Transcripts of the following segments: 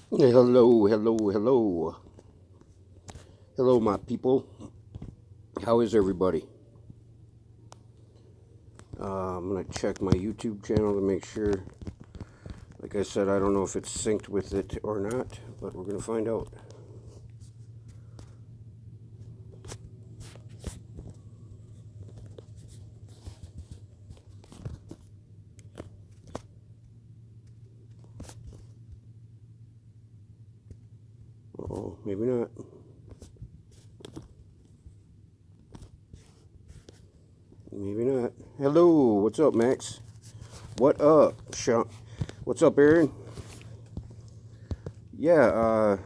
Hello, hello, hello. Hello, my people. How is everybody? I'm going to check my YouTube channel to make sure. Like I said, I don't know if it's synced with it or not, but we're going to find out. Oh, maybe not. Maybe not. Hello, what's up, Max? What up, Sean? What's up, Aaron? Yeah,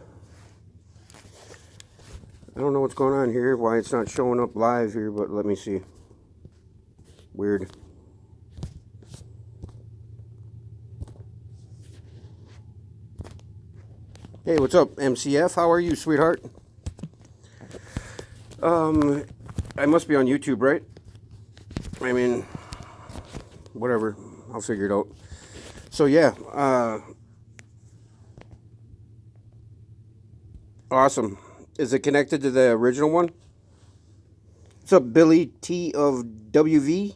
I don't know what's going on here, why it's not showing up live here, but let me see. Weird. Hey, what's up, MCF? How are you, sweetheart? I must be on YouTube, right? I mean, whatever. I'll figure it out. So, yeah. Awesome. Is it connected to the original one? What's up, Billy T of WV?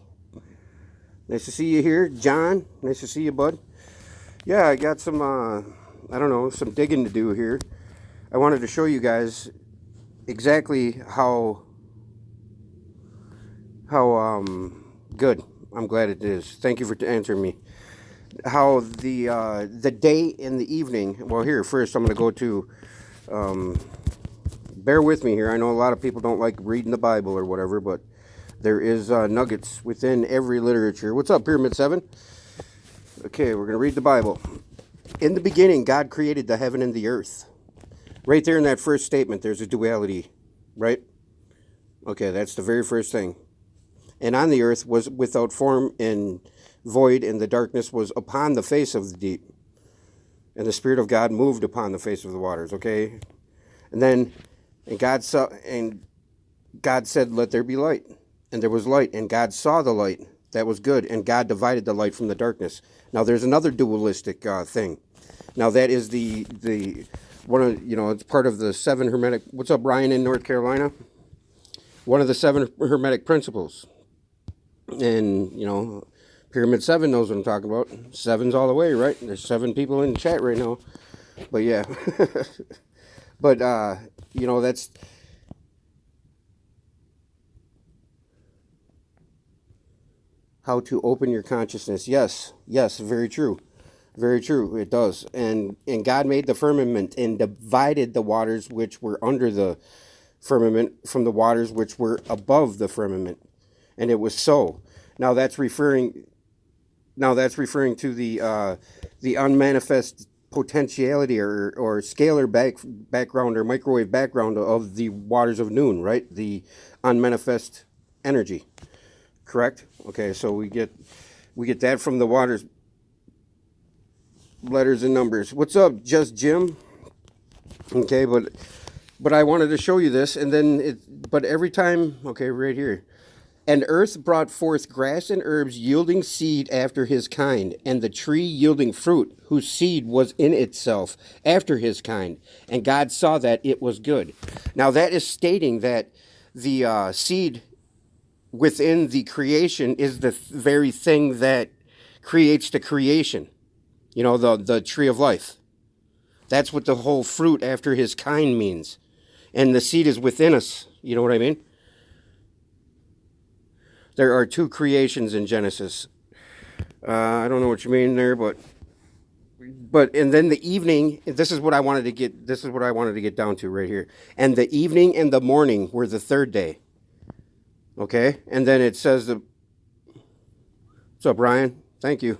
Nice to see you here. John, nice to see you, bud. Yeah, I got some, I don't know, some digging to do here. I wanted to show you guys exactly how good. I'm glad it is. Thank you for answering me. How the day and the evening. Well, here first, I'm going to go to. Bear with me here. I know a lot of people don't like reading the Bible or whatever, but there is nuggets within every literature. What's up, Pyramid 7? Okay, we're going to read the Bible. In the beginning, God created the heaven and the earth. Right there in that first statement, there's a duality, right? Okay, that's the very first thing. And on the earth was without form and void, and the darkness was upon the face of the deep. And the Spirit of God moved upon the face of the waters, okay? And then, God said, let there be light. And there was light, and God saw the light. That was good, and God divided the light from the darkness. Now, there's another dualistic thing. Now, that is the one of, it's part of the 7 Hermetic. What's up, Ryan in North Carolina? One of the 7 Hermetic principles. And, Pyramid 7 knows what I'm talking about. 7's all the way, right? There's 7 people in the chat right now. But, yeah. But, that's... how to open your consciousness. Yes, very true. Very true, it does. And God made the firmament and divided the waters which were under the firmament from the waters which were above the firmament. And it was so. Now that's referring to the unmanifest potentiality or scalar background or microwave background of the waters of noon, right? The unmanifest energy. Correct? Okay, so we get that from the waters, letters and numbers. What's up, Just Jim? Okay, but I wanted to show you this, and then but every time, okay, right here. And earth brought forth grass and herbs yielding seed after his kind, and the tree yielding fruit, whose seed was in itself after his kind. And God saw that it was good. Now that is stating that the seed within the creation is the very thing that creates the creation. The tree of life. That's what the whole fruit after his kind means. And the seed is within us. You know what I mean? There are 2 creations in Genesis. I don't know what you mean there, but and then the evening, this is what I wanted to get down to right here. And the evening and the morning were the 3rd day. Okay, and then it says what's up, Ryan? Thank you.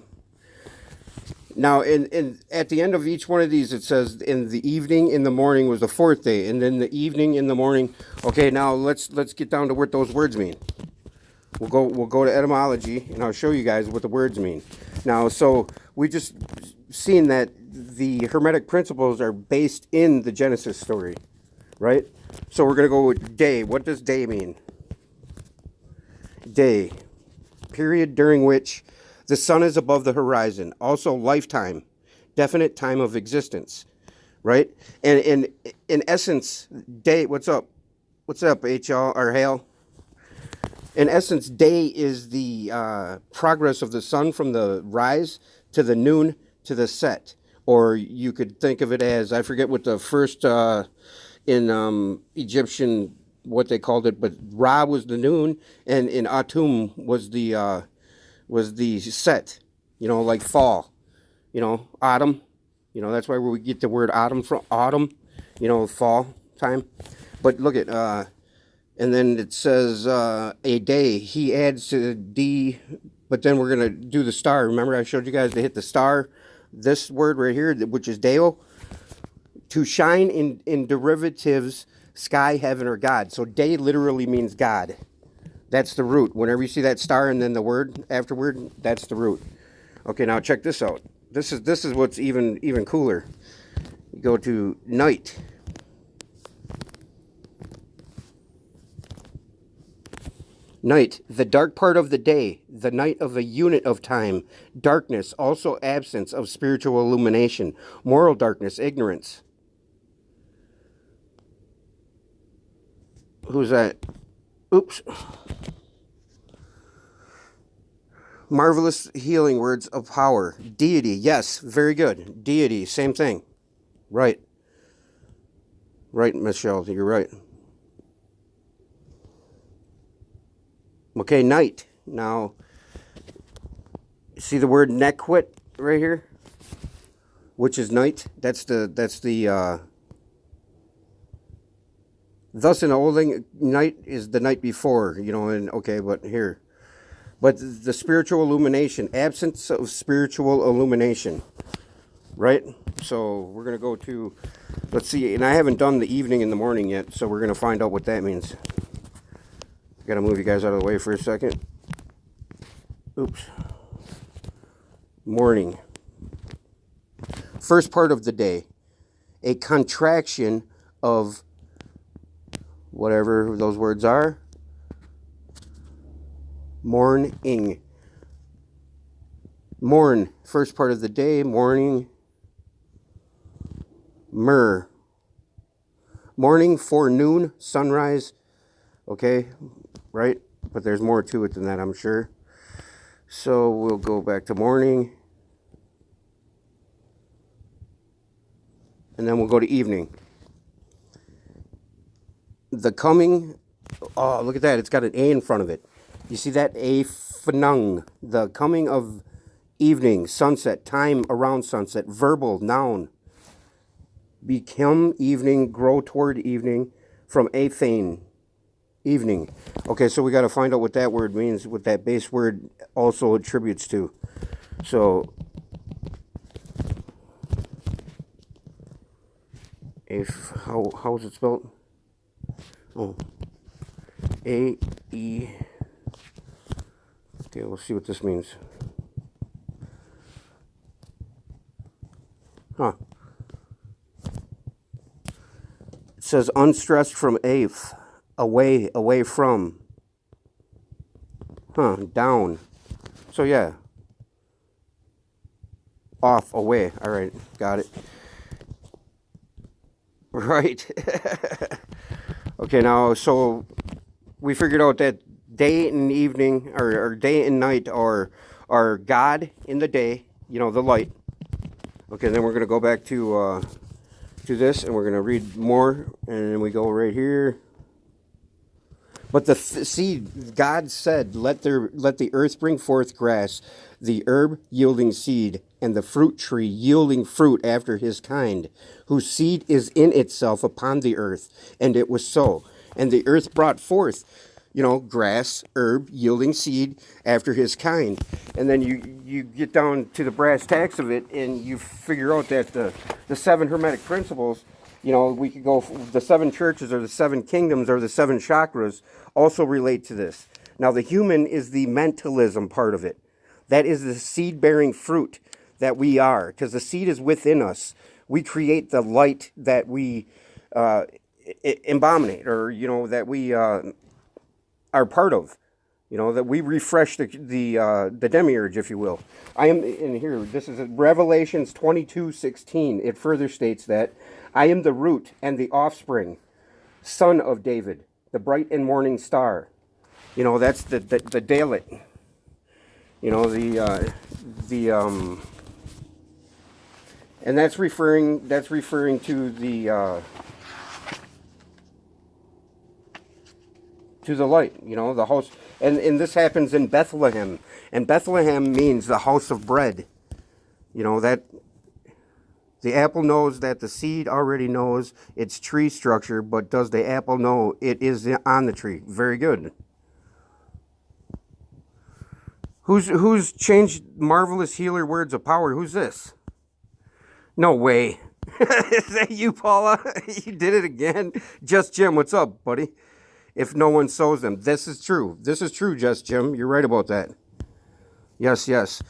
Now, at the end of each one of these, it says in the evening, in the morning was the 4th day, and then the evening, in the morning. Okay, now let's get down to what those words mean. We'll go to etymology, and I'll show you guys what the words mean. Now, so we just seen that the Hermetic principles are based in the Genesis story, right? So we're gonna go with day. What does day mean? Day, period during which the sun is above the horizon. Also lifetime, definite time of existence. right? And in essence, day. What's up? What's up, HL or Hale? In essence, day is the progress of the sun from the rise to the noon to the set. Or you could think of it as, I forget what the first in Egyptian, what they called it, but Ra was the noon, and in Atum was the set, like fall, autumn. That's why we get the word autumn from autumn, fall time. But look at, and then it says a day. He adds to the D, but then we're going to do the star. Remember I showed you guys to hit the star, this word right here, which is deo, to shine in derivatives, sky, heaven, or God. So day literally means God. That's the root. Whenever you see that star and then the word afterward, that's the root. Okay, now check this out. This is what's even cooler. You go to night. Night, the dark part of the day, the night of a unit of time, darkness, also absence of spiritual illumination, moral darkness, ignorance. Who's that? Oops. Marvelous healing words of power. Deity, yes, very good. Deity, same thing. Right. Right, Michelle, you're right. Okay, night. Now, see the word nequit right here? Which is night. That's the thus in old night is the night before, and okay, but here. But the spiritual illumination, absence of spiritual illumination, right? So we're going to go to, let's see, and I haven't done the evening and the morning yet, so we're going to find out what that means. Got to move you guys out of the way for a second. Oops. Morning. First part of the day. A contraction of whatever those words are. Morning. Morn. First part of the day. Morning. Myrrh. Morning, forenoon, sunrise. Okay, right? But there's more to it than that, I'm sure. So we'll go back to morning. And then we'll go to evening. The coming, oh, look at that. It's got an A in front of it. You see that? A phenung. The coming of evening, sunset, time around sunset, verbal, noun. Become evening, grow toward evening, from athane, evening. Okay, so we got to find out what that word means, what that base word also attributes to. So, how is it spelled? Oh, A-E. Okay, we'll see what this means. Huh. It says unstressed from eighth, away from. Down. So yeah. Off, away. All right, got it. Right. Okay, now, so we figured out that day and evening, or day and night are God in the day, the light. Okay, then we're going to go back to this, and we're going to read more, and then we go right here. But the seed, God said, let the earth bring forth grass, the herb yielding seed, and the fruit tree yielding fruit after his kind, whose seed is in itself upon the earth. And it was so. And the earth brought forth, grass, herb, yielding seed after his kind. And then you get down to the brass tacks of it, and you figure out that the seven hermetic principles, we could go, the seven churches or the seven kingdoms or the seven chakras also relate to this. Now, the human is the mentalism part of it. That is the seed-bearing fruit that we are, because the seed is within us. We create the light that we embodiment, or, that we are part of. You know, that we refresh the demiurge, if you will. I am in here. This is Revelations 22:16. It further states that I am the root and the offspring, son of David, the bright and morning star. You know, that's the Dalet. You know, and that's referring to the light, you know, the house. And this happens in Bethlehem. And Bethlehem means the house of bread. You know, that the apple knows that the seed already knows its tree structure, but does the apple know it is on the tree? Very good. Who's changed marvelous healer words of power? Who's this? No way. Is that you, Paula? You did it again? Just Jim, what's up, buddy? If no one sows them. This is true. This is true, Just Jim. You're right about that. Yes, yes.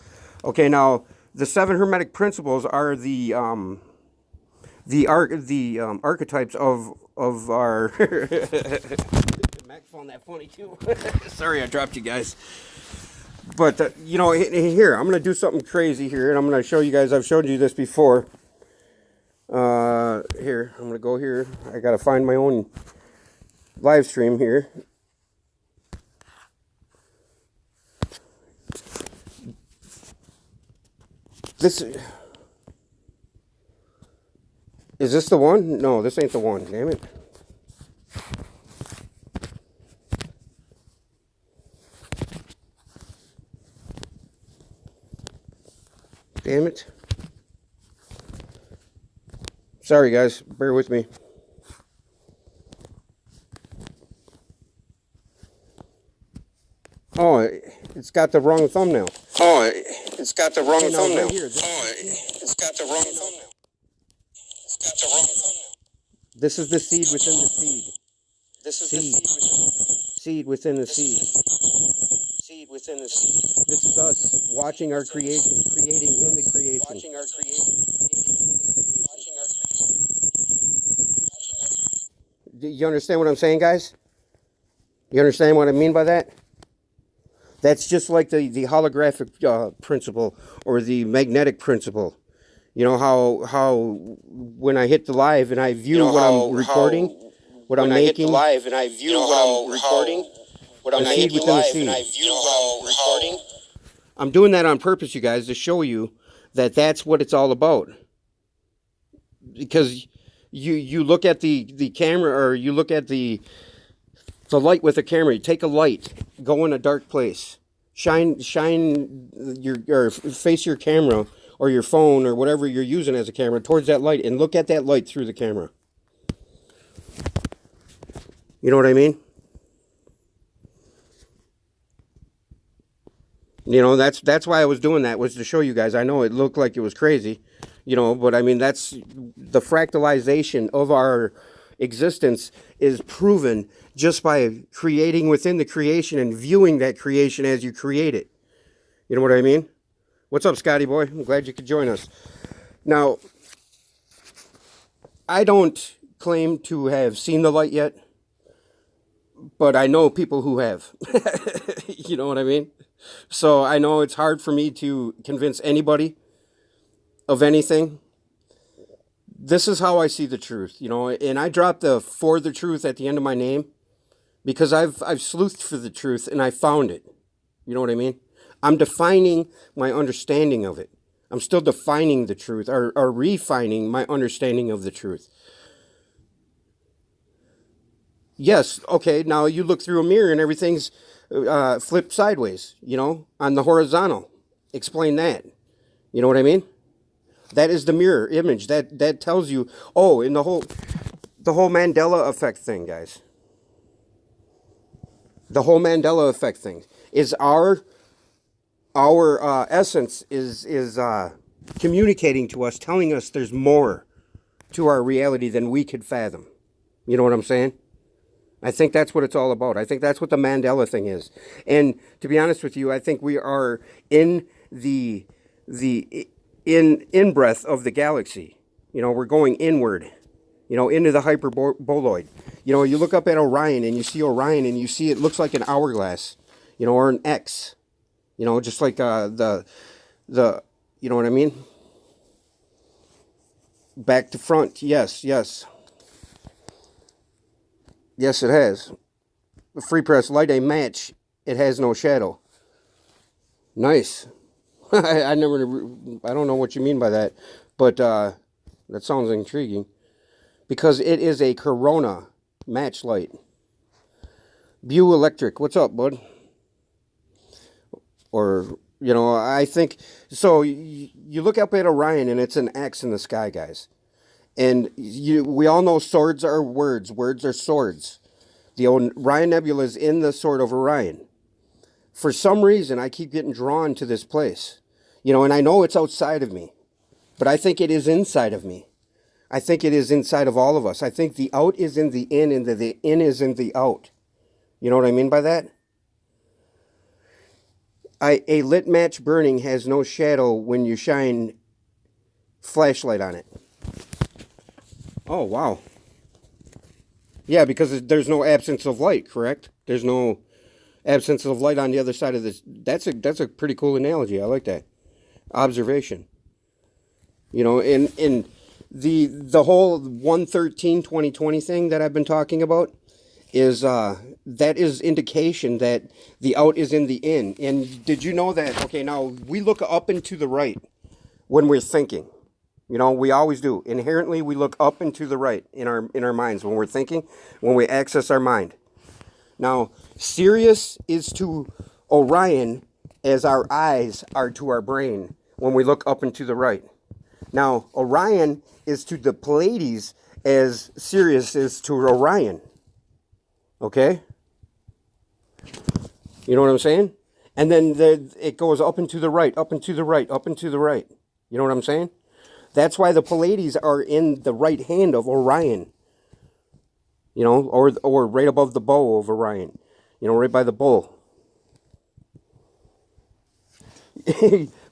Okay, now the 7 Hermetic principles are the archetypes of our. Mac found that funny too. Sorry, I dropped you guys. But you know, here I'm gonna do something crazy here, and I'm gonna show you guys. I've showed you this before. Here I'm gonna go here. I gotta find my own live stream here. This is this the one? No, this ain't the one. Damn it. Damn it. Sorry guys, bear with me. Oh, it's got the wrong thumbnail. Oh, it's got the wrong thumbnail. It's got the wrong thumbnail. It's got the wrong thumbnail. This is the seed within the seed. This is seed. The seed within the seed. Seed within the seed. This is us watching our creation, creating in the creation. Watching our creation, creating in the creation. Watching our creation. Do you understand what I'm saying, guys? You understand what I mean by that? That's just like the holographic principle or the magnetic principle. You know how when I hit the live and I view what I'm recording, what I'm making. When I hit the live and I view what I'm recording, what I'm making live and I view what I'm recording. I'm doing that on purpose, you guys, to show you that that's what it's all about. Because you look at the camera, or you look at the light with a camera. You take a light, go in a dark place, shine your face your camera or your phone or whatever you're using as a camera towards that light, and look at that light through the camera. You know what I mean? You know, that's why I was doing that, was to show you guys. I know it looked like it was crazy, you know, but I mean, that's the fractalization of our existence is proven just by creating within the creation and viewing that creation as you create it. You know what I mean? What's up, Scotty boy? I'm glad you could join us. Now, I don't claim to have seen the light yet, but I know people who have. You know what I mean? So I know it's hard for me to convince anybody of anything. This is how I see the truth, you know, and I dropped the "for the truth" at the end of my name because I've sleuthed for the truth and I found it. You know what I mean? I'm defining my understanding of it. I'm still defining the truth, or refining my understanding of the truth. Yes, okay, now you look through a mirror and everything's flipped sideways, you know, on the horizontal. Explain that. You know what I mean? That is the mirror image. That tells you, oh, in the whole Mandela effect thing, guys. The whole Mandela effect thing is our essence is communicating to us, telling us there's more to our reality than we could fathom. You know what I'm saying? I think that's what it's all about. I think that's what the Mandela thing is. And to be honest with you, I think we are in the in-breath of the galaxy. You know, we're going inward, you know, into the hyperboloid. You know, you look up at Orion and you see Orion and you see it looks like an hourglass. you know, or an X, you know, just like the, you know what I mean? Back to front, yes, yes. Yes, it has. The free press light a match. It has no shadow. Nice. I never, I don't know what you mean by that, but that sounds intriguing because it is a Corona match light. Bew Electric, what's up, bud? Or, you know, I think, so you look up at Orion and it's an X in the sky, guys. And we all know swords are words. Words are swords. The Orion Nebula is in the sword of Orion. For some reason, I keep getting drawn to this place. You know, and I know it's outside of me. But I think it is inside of me. I think it is inside of all of us. I think the out is in the in and the in is in the out. You know what I mean by that? A lit match burning has no shadow when you shine flashlight on it. Oh, wow. Yeah, because there's no absence of light, correct? There's no absence of light on the other side of this. That's a pretty cool analogy. I like that. Observation. You know, in the whole 113-2020 thing that I've been talking about is that is indication that the out is in the in. And did you know that, okay, now we look up and to the right when we're thinking. You know, we always do. Inherently, we look up and to the right in our minds when we're thinking, when we access our mind. Now, Sirius is to Orion as our eyes are to our brain when we look up and to the right. Now, Orion is to the Pleiades as Sirius is to Orion. Okay? You know what I'm saying? And then it goes up and to the right, up and to the right, up and to the right. You know what I'm saying? That's why the Pleiades are in the right hand of Orion. You know, or right above the bow of Orion. You know, right by the bull.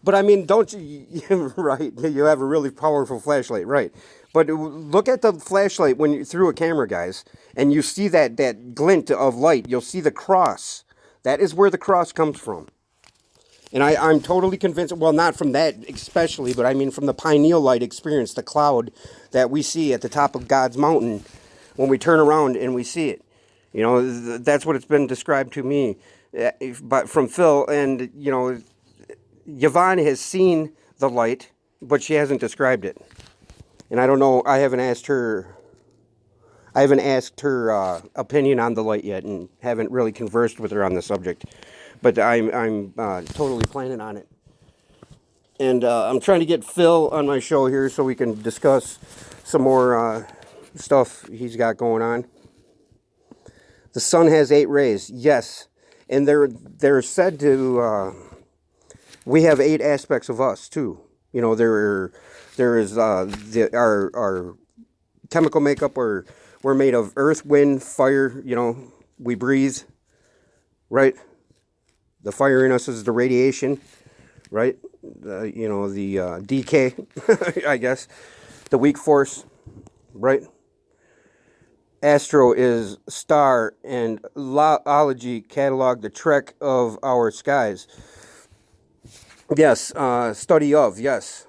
But I mean, don't you, right, you have a really powerful flashlight, right. But look at the flashlight when you through a camera, guys, and you see that glint of light. You'll see the cross. That is where the cross comes from. And I'm totally convinced, well, not from that especially, but I mean from the pineal light experience, the cloud that we see at the top of God's mountain when we turn around and we see it. You know, that's what it's been described to me but from Phil. And, you know, Yvonne has seen the light, but she hasn't described it. And I don't know, I haven't asked her opinion on the light yet and haven't really conversed with her on the subject. But I'm totally planning on it. And I'm trying to get Phil on my show here so we can discuss some more stuff he's got going on. The sun has 8 rays, yes. And they're said to, we have 8 aspects of us too. You know, there is our chemical makeup, or we're made of earth, wind, fire, you know, we breathe, right? The fire in us is the radiation, right? You know, the decay, I guess. The weak force, right? Astro is star, and ology catalog the trek of our skies. Yes, study of, yes.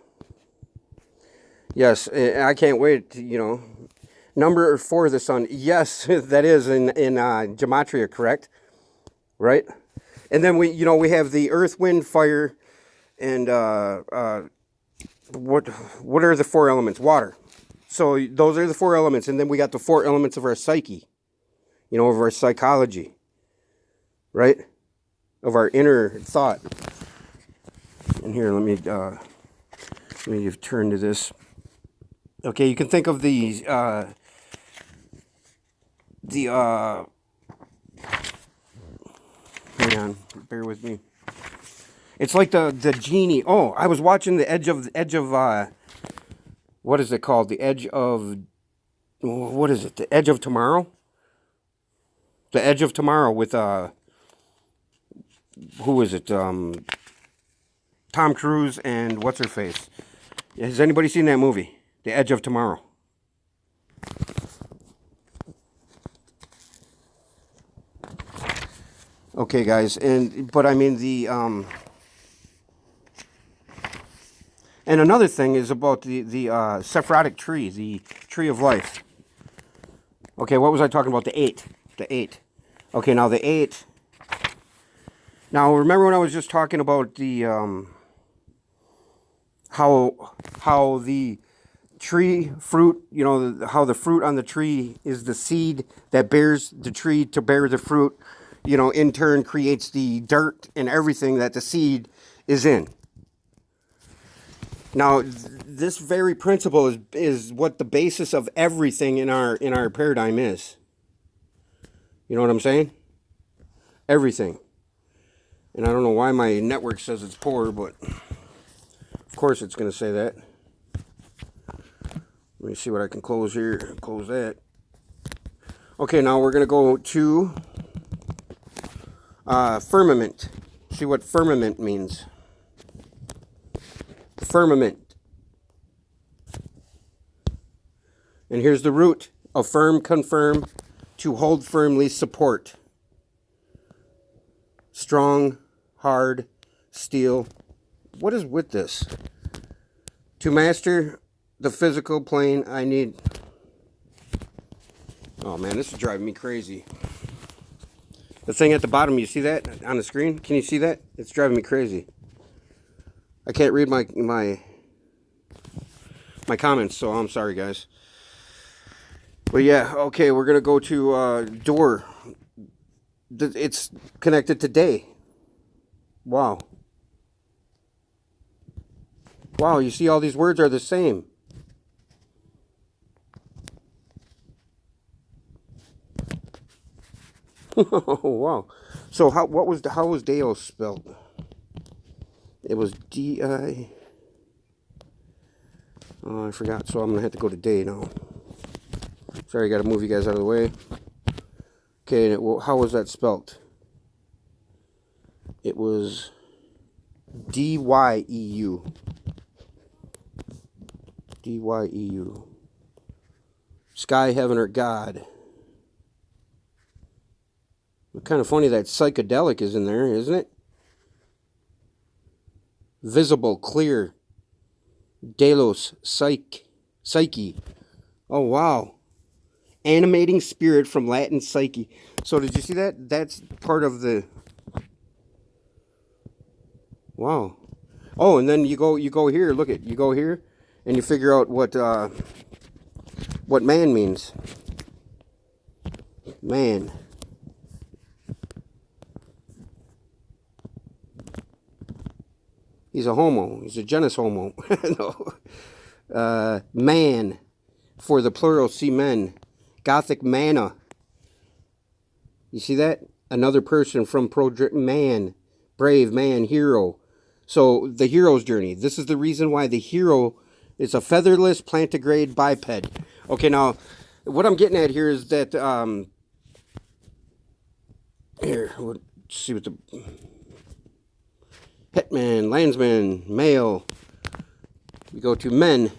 Yes, I can't wait, you know. Number 4 of the sun, yes, that is in gematria, correct? Right? And then we have the earth, wind, fire, and what are the 4 elements? Water. So those are the 4 elements, and then we got the 4 elements of our psyche, you know, of our psychology, right? Of our inner thought. And here, let me turn to this. Okay, you can think of hang on, bear with me. It's like the genie. Oh, I was watching the edge of what is it called? The edge of, what is it? The Edge of Tomorrow? The Edge of Tomorrow with who is it? Tom Cruise and what's her face? Has anybody seen that movie? The Edge of Tomorrow. Okay, guys, but I mean and another thing is about the Sephirotic tree, the tree of life. Okay, what was I talking about? The eight. The eight. Okay, now the eight. Now remember when I was just talking about the how the tree fruit, you know, how the fruit on the tree is the seed that bears the tree to bear the fruit, you know, in turn creates the dirt and everything that the seed is in. Now, this very principle is what the basis of everything in our paradigm is. You know what I'm saying? Everything. And I don't know why my network says it's poor, but of course it's going to say that. Let me see what I can close here. Close that. Okay, now we're going to go to firmament. See what firmament means. Firmament. And here's the root. Affirm, confirm, to hold firmly, support. Strong, hard, steel. What is with this? To master the physical plane, I need... Oh man, this is driving me crazy. The thing at the bottom, you see that on the screen? Can you see that? It's driving me crazy. I can't read my comments, so I'm sorry, guys. But yeah, okay, we're going to go to door. It's connected to day. Wow. Wow, you see all these words are the same. Oh, wow. So how was Deo spelled? It was D-I... Oh, I forgot, so I'm going to have to go to day now. Sorry, I got to move you guys out of the way. Okay, well, how was that spelled? It was D-Y-E-U. D-Y-E-U. Sky, heaven, or God. It's kind of funny that psychedelic is in there, isn't it? Visible, clear. Delos, psyche. Oh, wow. Animating spirit from Latin psyche. So did you see that? That's part of the... Wow. Oh, and then you go here. Look at, you go here, and you figure out what man means. Man. He's a homo. He's a genus homo. No. Man. For the plural, see men. Gothic mana. You see that? Another person from man. Brave man, hero. So the hero's journey. This is the reason why the hero is a featherless plantigrade biped. Okay, now what I'm getting at here is that here, let's see what the hetman, landsman, male. We go to men.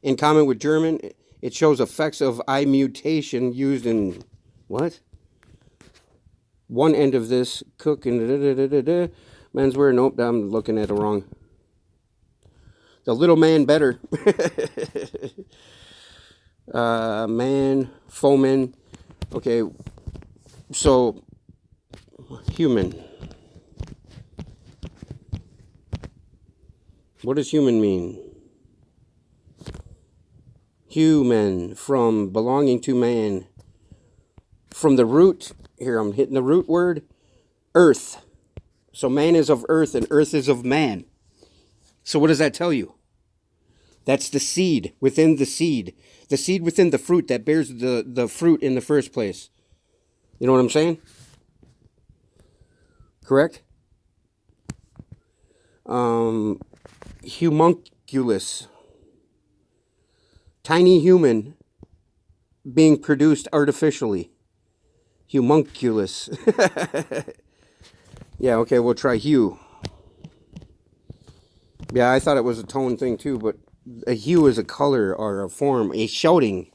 In common with German, it shows effects of I mutation used in what? One end of this cook and menswear. Nope, I'm looking at it wrong. The little man better. Man, foeman. Okay, so human. What does human mean? Human, from belonging to man. From the root, here I'm hitting the root word, earth. So man is of earth and earth is of man. So what does that tell you? That's the seed within the seed. The seed within the fruit that bears the fruit in the first place. You know what I'm saying? Correct? Homunculus. Tiny human being produced artificially. Homunculus. Yeah, okay, we'll try hue. Yeah, I thought it was a tone thing too, but a hue is a color or a form, a shouting,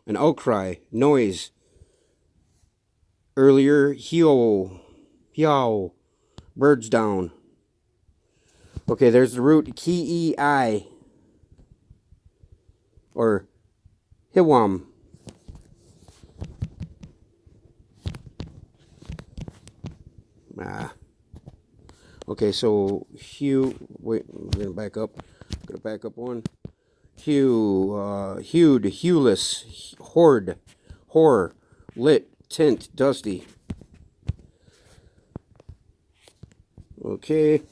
an outcry, noise, earlier. Hio, birds down. Okay, there's the root ki, or hiwam. Okay, so hue. Wait, we're gonna back up. Gonna back up one. Hue, hued, hueless, horde, horror, lit, tint, dusty. Okay.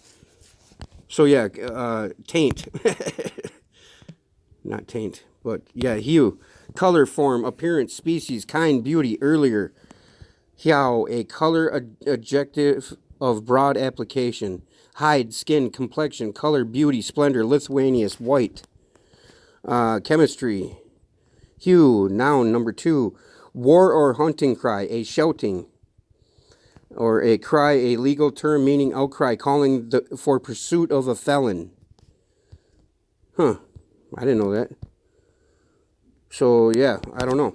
So yeah, taint. Not taint, but yeah, hue, color, form, appearance, species, kind, beauty, earlier. Hiao, a color adjective of broad application. Hide, skin, complexion, color, beauty, splendor, Lithuanius, white. Chemistry. Hue, noun, number 2. War or hunting cry, a shouting. Or a cry, a legal term meaning outcry, calling for pursuit of a felon. Huh. I didn't know that. So, yeah, I don't know.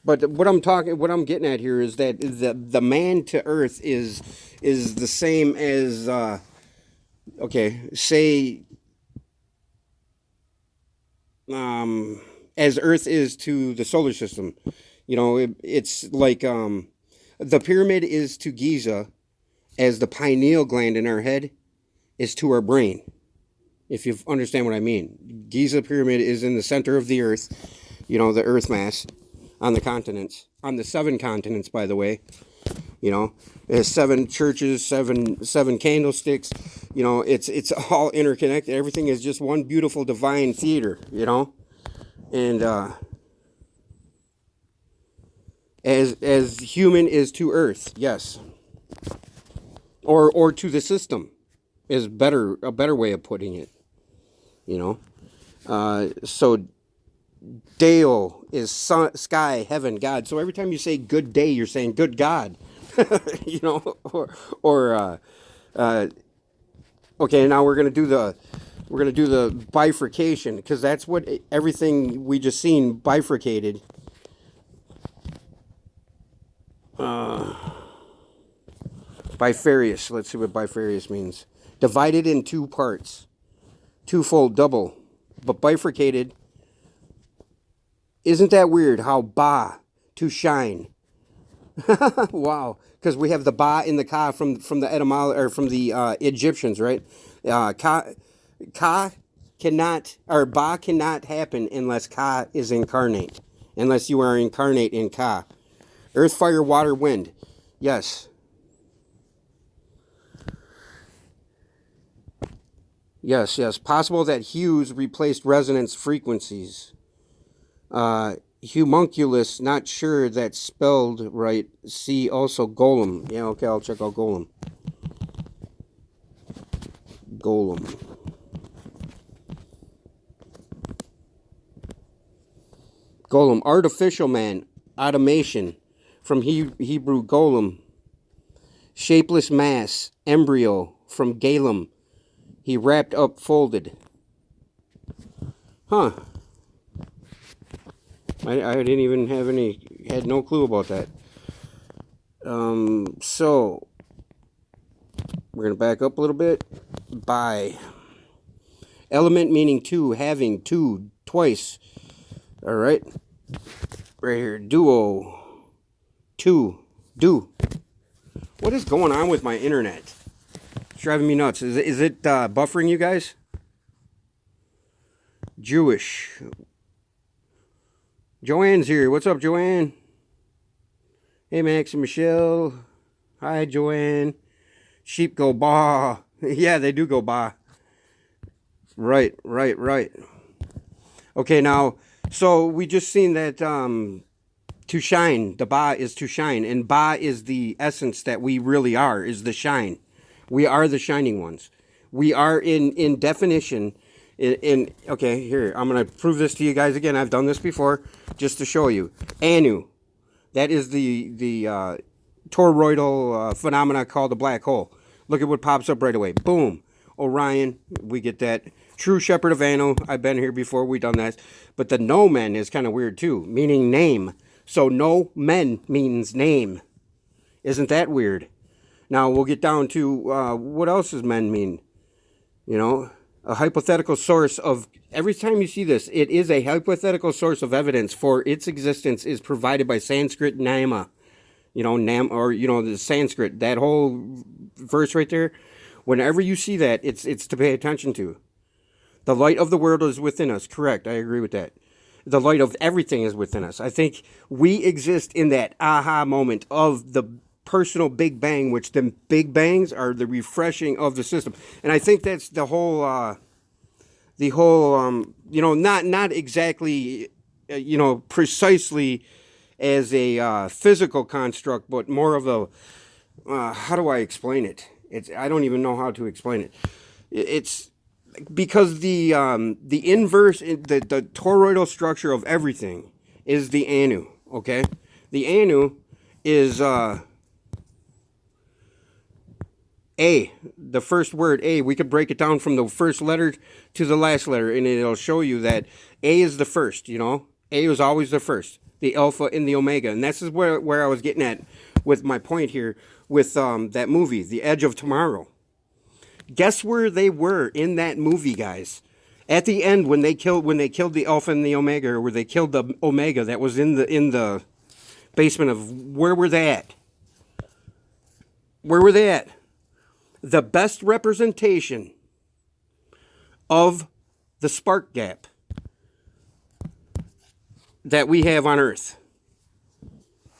But what I'm getting at here is that the man to earth is the same as say as Earth is to the solar system. You know, it's like the pyramid is to Giza as the pineal gland in our head is to our brain. If you understand what I mean, Giza pyramid is in the center of the Earth. You know, the Earth mass. On the continents, on the 7 continents, by the way, you know, it has 7 churches, seven candlesticks, you know, it's all interconnected. Everything is just one beautiful divine theater, you know, and as human is to Earth, yes, or to the system, is a better way of putting it, you know, so. Deo is sun, sky, heaven, God. So every time you say good day, you're saying good God. You know, okay, now we're gonna do the bifurcation, because that's what everything we just seen bifurcated. Bifarious. Let's see what bifarious means. Divided in 2 parts, twofold, double, but bifurcated. Isn't that weird how ba, to shine? Wow, because we have the ba in the ka from the etymology, or from the Egyptians, right? Ka cannot, or ba cannot happen unless ka is incarnate, unless you are incarnate in ka. Earth, fire, water, wind. Yes. Yes, yes. Possible that hues replaced resonance frequencies. Homunculus, not sure that's spelled right. See also golem. Yeah, okay, I'll check out golem. Golem. Golem, artificial man, automation, from Hebrew golem. Shapeless mass, embryo, from galem. He wrapped up, folded. Huh. I didn't even had no clue about that. So, we're going to back up a little bit. By. Element meaning 2, having, 2, twice. All right. Right here. Duo. 2. Do. What is going on with my internet? It's driving me nuts. Is it buffering you guys? Jewish. Joanne's here. What's up, Joanne? Hey, Max and Michelle. Hi, Joanne. Sheep go baa. Yeah, they do go baa. Right. Okay, now, so we just seen that to shine, the ba is to shine, and ba is the essence that we really are, is the shine. We are the shining ones. We are in definition. Okay, here, I'm going to prove this to you guys again. I've done this before just to show you. Anu, that is the toroidal phenomena called the black hole. Look at what pops up right away. Boom. Orion, we get that. True Shepherd of Anu, I've been here before, we've done that. But the nomen is kind of weird too, meaning name. So no men means name. Isn't that weird? Now we'll get down to what else does men mean? You know, a hypothetical source of, every time you see this, it is a hypothetical source of evidence for its existence is provided by Sanskrit nama. You know, or, you know, the Sanskrit, that whole verse right there. Whenever you see that, it's to pay attention to. The light of the world is within us. Correct. I agree with that. The light of everything is within us. I think we exist in that aha moment of the personal Big Bang, which the Big Bangs are the refreshing of the system. And I think that's the whole, you know, not exactly, you know, precisely as a physical construct, but more of a, how do I explain it? I don't even know how to explain it. It's because the inverse, the toroidal structure of everything is the anu, okay? The anu is A, the first word A. We could break it down from the first letter to the last letter, and it'll show you that A is the first, you know? A is always the first, the alpha and the omega. And this is where I was getting at with my point here with that movie, The Edge of Tomorrow. Guess where they were in that movie, guys? At the end, when they killed the alpha and the omega, or where they killed the omega that was in the basement of, where were they at? Where were they at? The best representation of the spark gap that we have on Earth.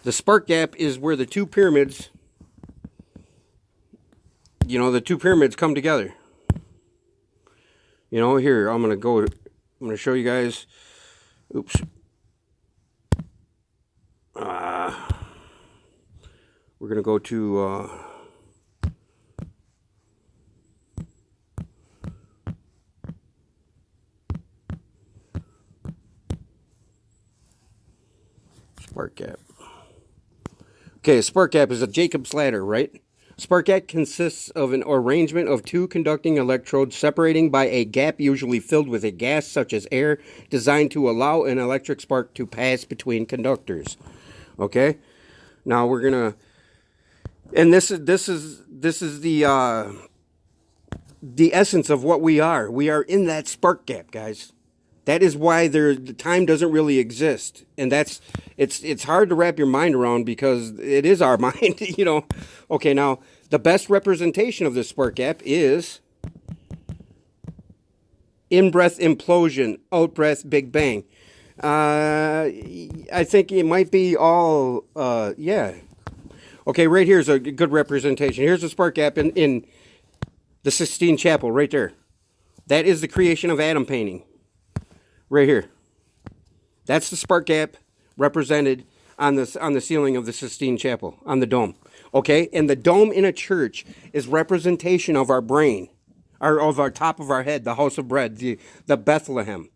The spark gap is where the two pyramids, you know, the two pyramids come together. You know, here, I'm going to show you guys. Oops. We're going to go to, spark gap. Okay, a spark gap is a Jacob's ladder, right? Spark gap consists of an arrangement of two conducting electrodes separating by a gap usually filled with a gas such as air, designed to allow an electric spark to pass between conductors. Okay? Now we're going to, and this is the essence of what we are. We are in that spark gap, guys. That is why the time doesn't really exist. And it's hard to wrap your mind around, because it is our mind, you know. Okay, now, the best representation of this spark gap is in-breath implosion, out-breath Big Bang. I think it might be all, yeah. Okay, right here's a good representation. Here's the spark gap in the Sistine Chapel, right there. That is the creation of Adam painting. Right here. That's the spark gap represented on the ceiling of the Sistine Chapel, on the dome. Okay? And the dome in a church is representation of our brain, of our top of our head, the house of bread, the Bethlehem.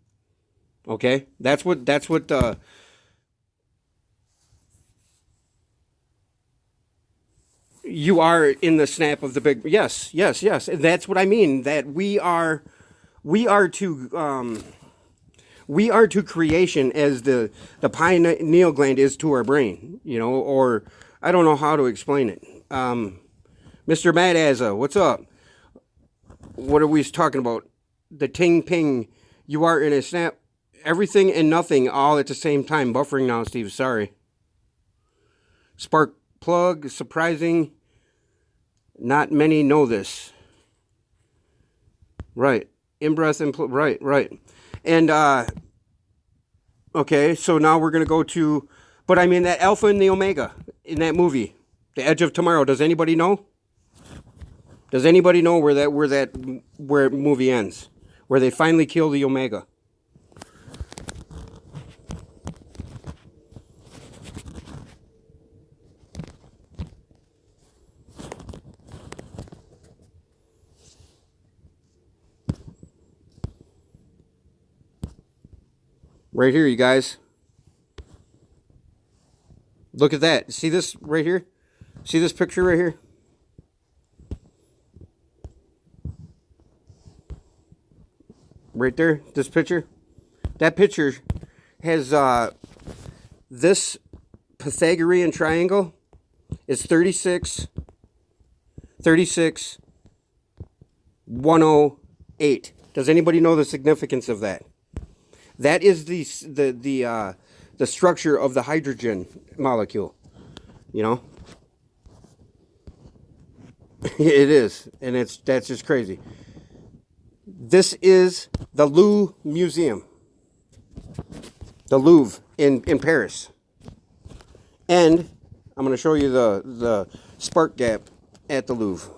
Okay? That's what you are in the snap of the big, yes. And that's what I mean, that we are to creation as the pineal gland is to our brain, you know, or I don't know how to explain it. Mr. Mad Azza, what's up? What are we talking about? The ting ping, you are in a snap, everything and nothing all at the same time. Buffering now, Steve, sorry. Spark plug, surprising. Not many know this. Right. In-breath, right. And, okay, so now we're going to go to, but I mean that alpha and the omega in that movie, The Edge of Tomorrow. Does anybody know? Does anybody know where movie ends? Where they finally kill the omega? Right here, you guys. Look at that. See this right here? See this picture right here? Right there, this picture. That picture has this Pythagorean triangle is 108. Does anybody know the significance of that? That is the structure of the hydrogen molecule. You know, it is, and that's just crazy. This is the Louvre Museum, the Louvre in Paris, and I'm going to show you the spark gap at the Louvre.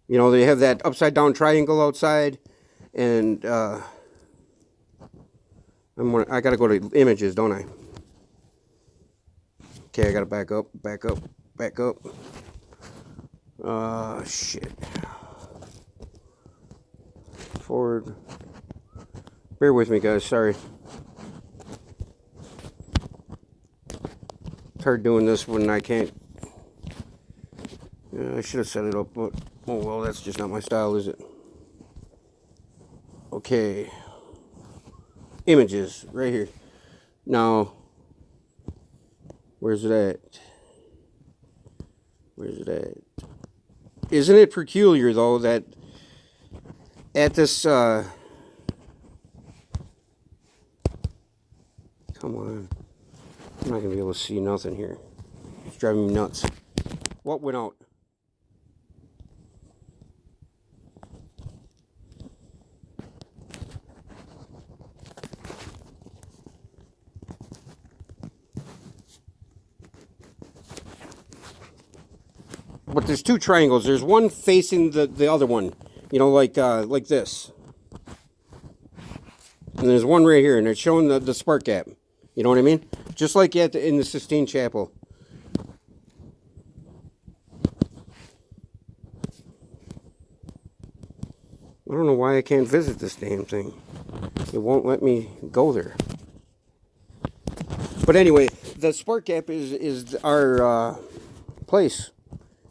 You know, they have that upside down triangle outside, and I got to go to images, don't I? Okay, I got to back up. Shit. Forward. Bear with me, guys. Sorry. It's hard doing this when I can't. I should have set it up, but oh well, that's just not my style, is it? Okay. Images, right here. Now, where's it at? Isn't it peculiar, though, that at this, come on. I'm not going to be able to see nothing here. It's driving me nuts. What went out? But there's two triangles. There's one facing the other one. You know, like this. And there's one right here, and it's showing the spark gap. You know what I mean? Just like in the Sistine Chapel. I don't know why I can't visit this damn thing. It won't let me go there. But anyway, the spark gap is our place.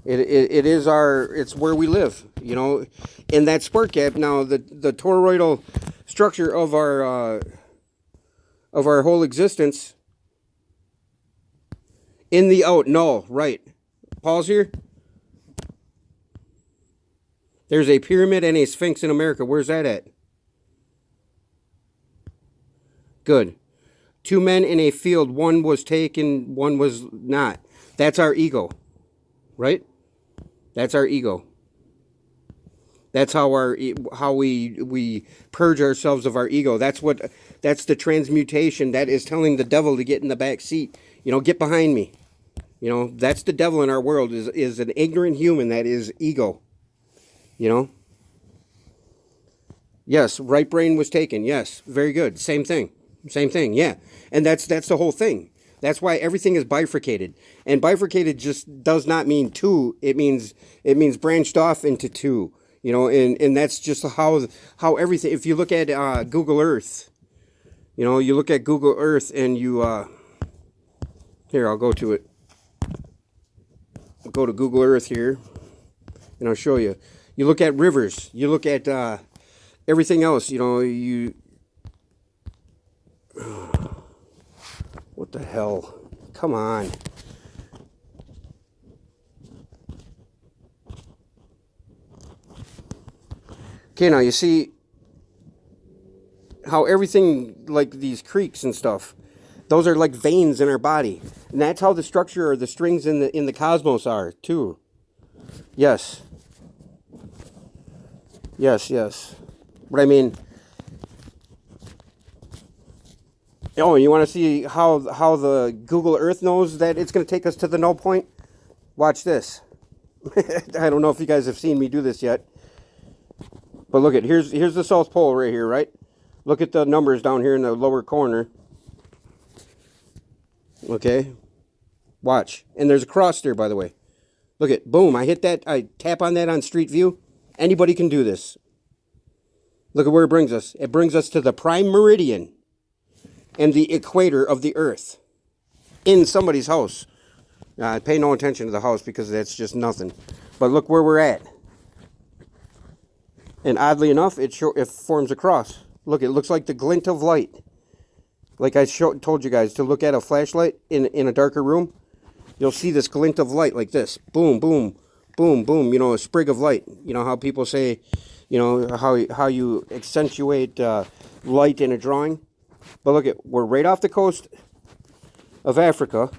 It is it's where we live, you know. In that spark gap, now the toroidal structure of our whole existence. In the no, right. Pause here. There's a pyramid and a sphinx in America. Where's that at? Good. Two men in a field. One was taken, one was not. That's our ego, right? That's our ego. That's how we purge ourselves of our ego. That's the transmutation. That is telling the devil to get in the back seat. You know, get behind me. You know, that's the devil in our world is an ignorant human that is ego. You know? Yes, right brain was taken. Yes, very good. Same thing. Yeah. And that's the whole thing. That's why everything is bifurcated. And bifurcated just does not mean two. It means branched off into two. You know, and that's just how everything. If you look at Google Earth, you know, you look at Google Earth and you here, I'll go to it. I'll go to Google Earth here, and I'll show you. You look at rivers. You look at everything else. You know, what the hell? Come on. Okay, now you see how everything, like these creeks and stuff, those are like veins in our body. And that's how the structure or the strings in the cosmos are, too. Yes. But I mean, oh, you want to see how the Google Earth knows that it's going to take us to the null point? Watch this. I don't know if you guys have seen me do this yet. But look at, here's the South Pole right here, right? Look at the numbers down here in the lower corner. Okay. Watch. And there's a cross there, by the way. Look at, boom, I hit that, I tap on that on Street View. Anybody can do this. Look at where it brings us. It brings us to the prime meridian and the equator of the earth in somebody's house. Pay no attention to the house because that's just nothing. But look where we're at. And oddly enough, it forms a cross. Look, it looks like the glint of light. like I told you guys, to look at a flashlight in a darker room, you'll see this glint of light like this. Boom, boom, boom, boom. You know, a sprig of light. You know how people say, you know, how you accentuate light in a drawing. But look at, we're right off the coast of Africa.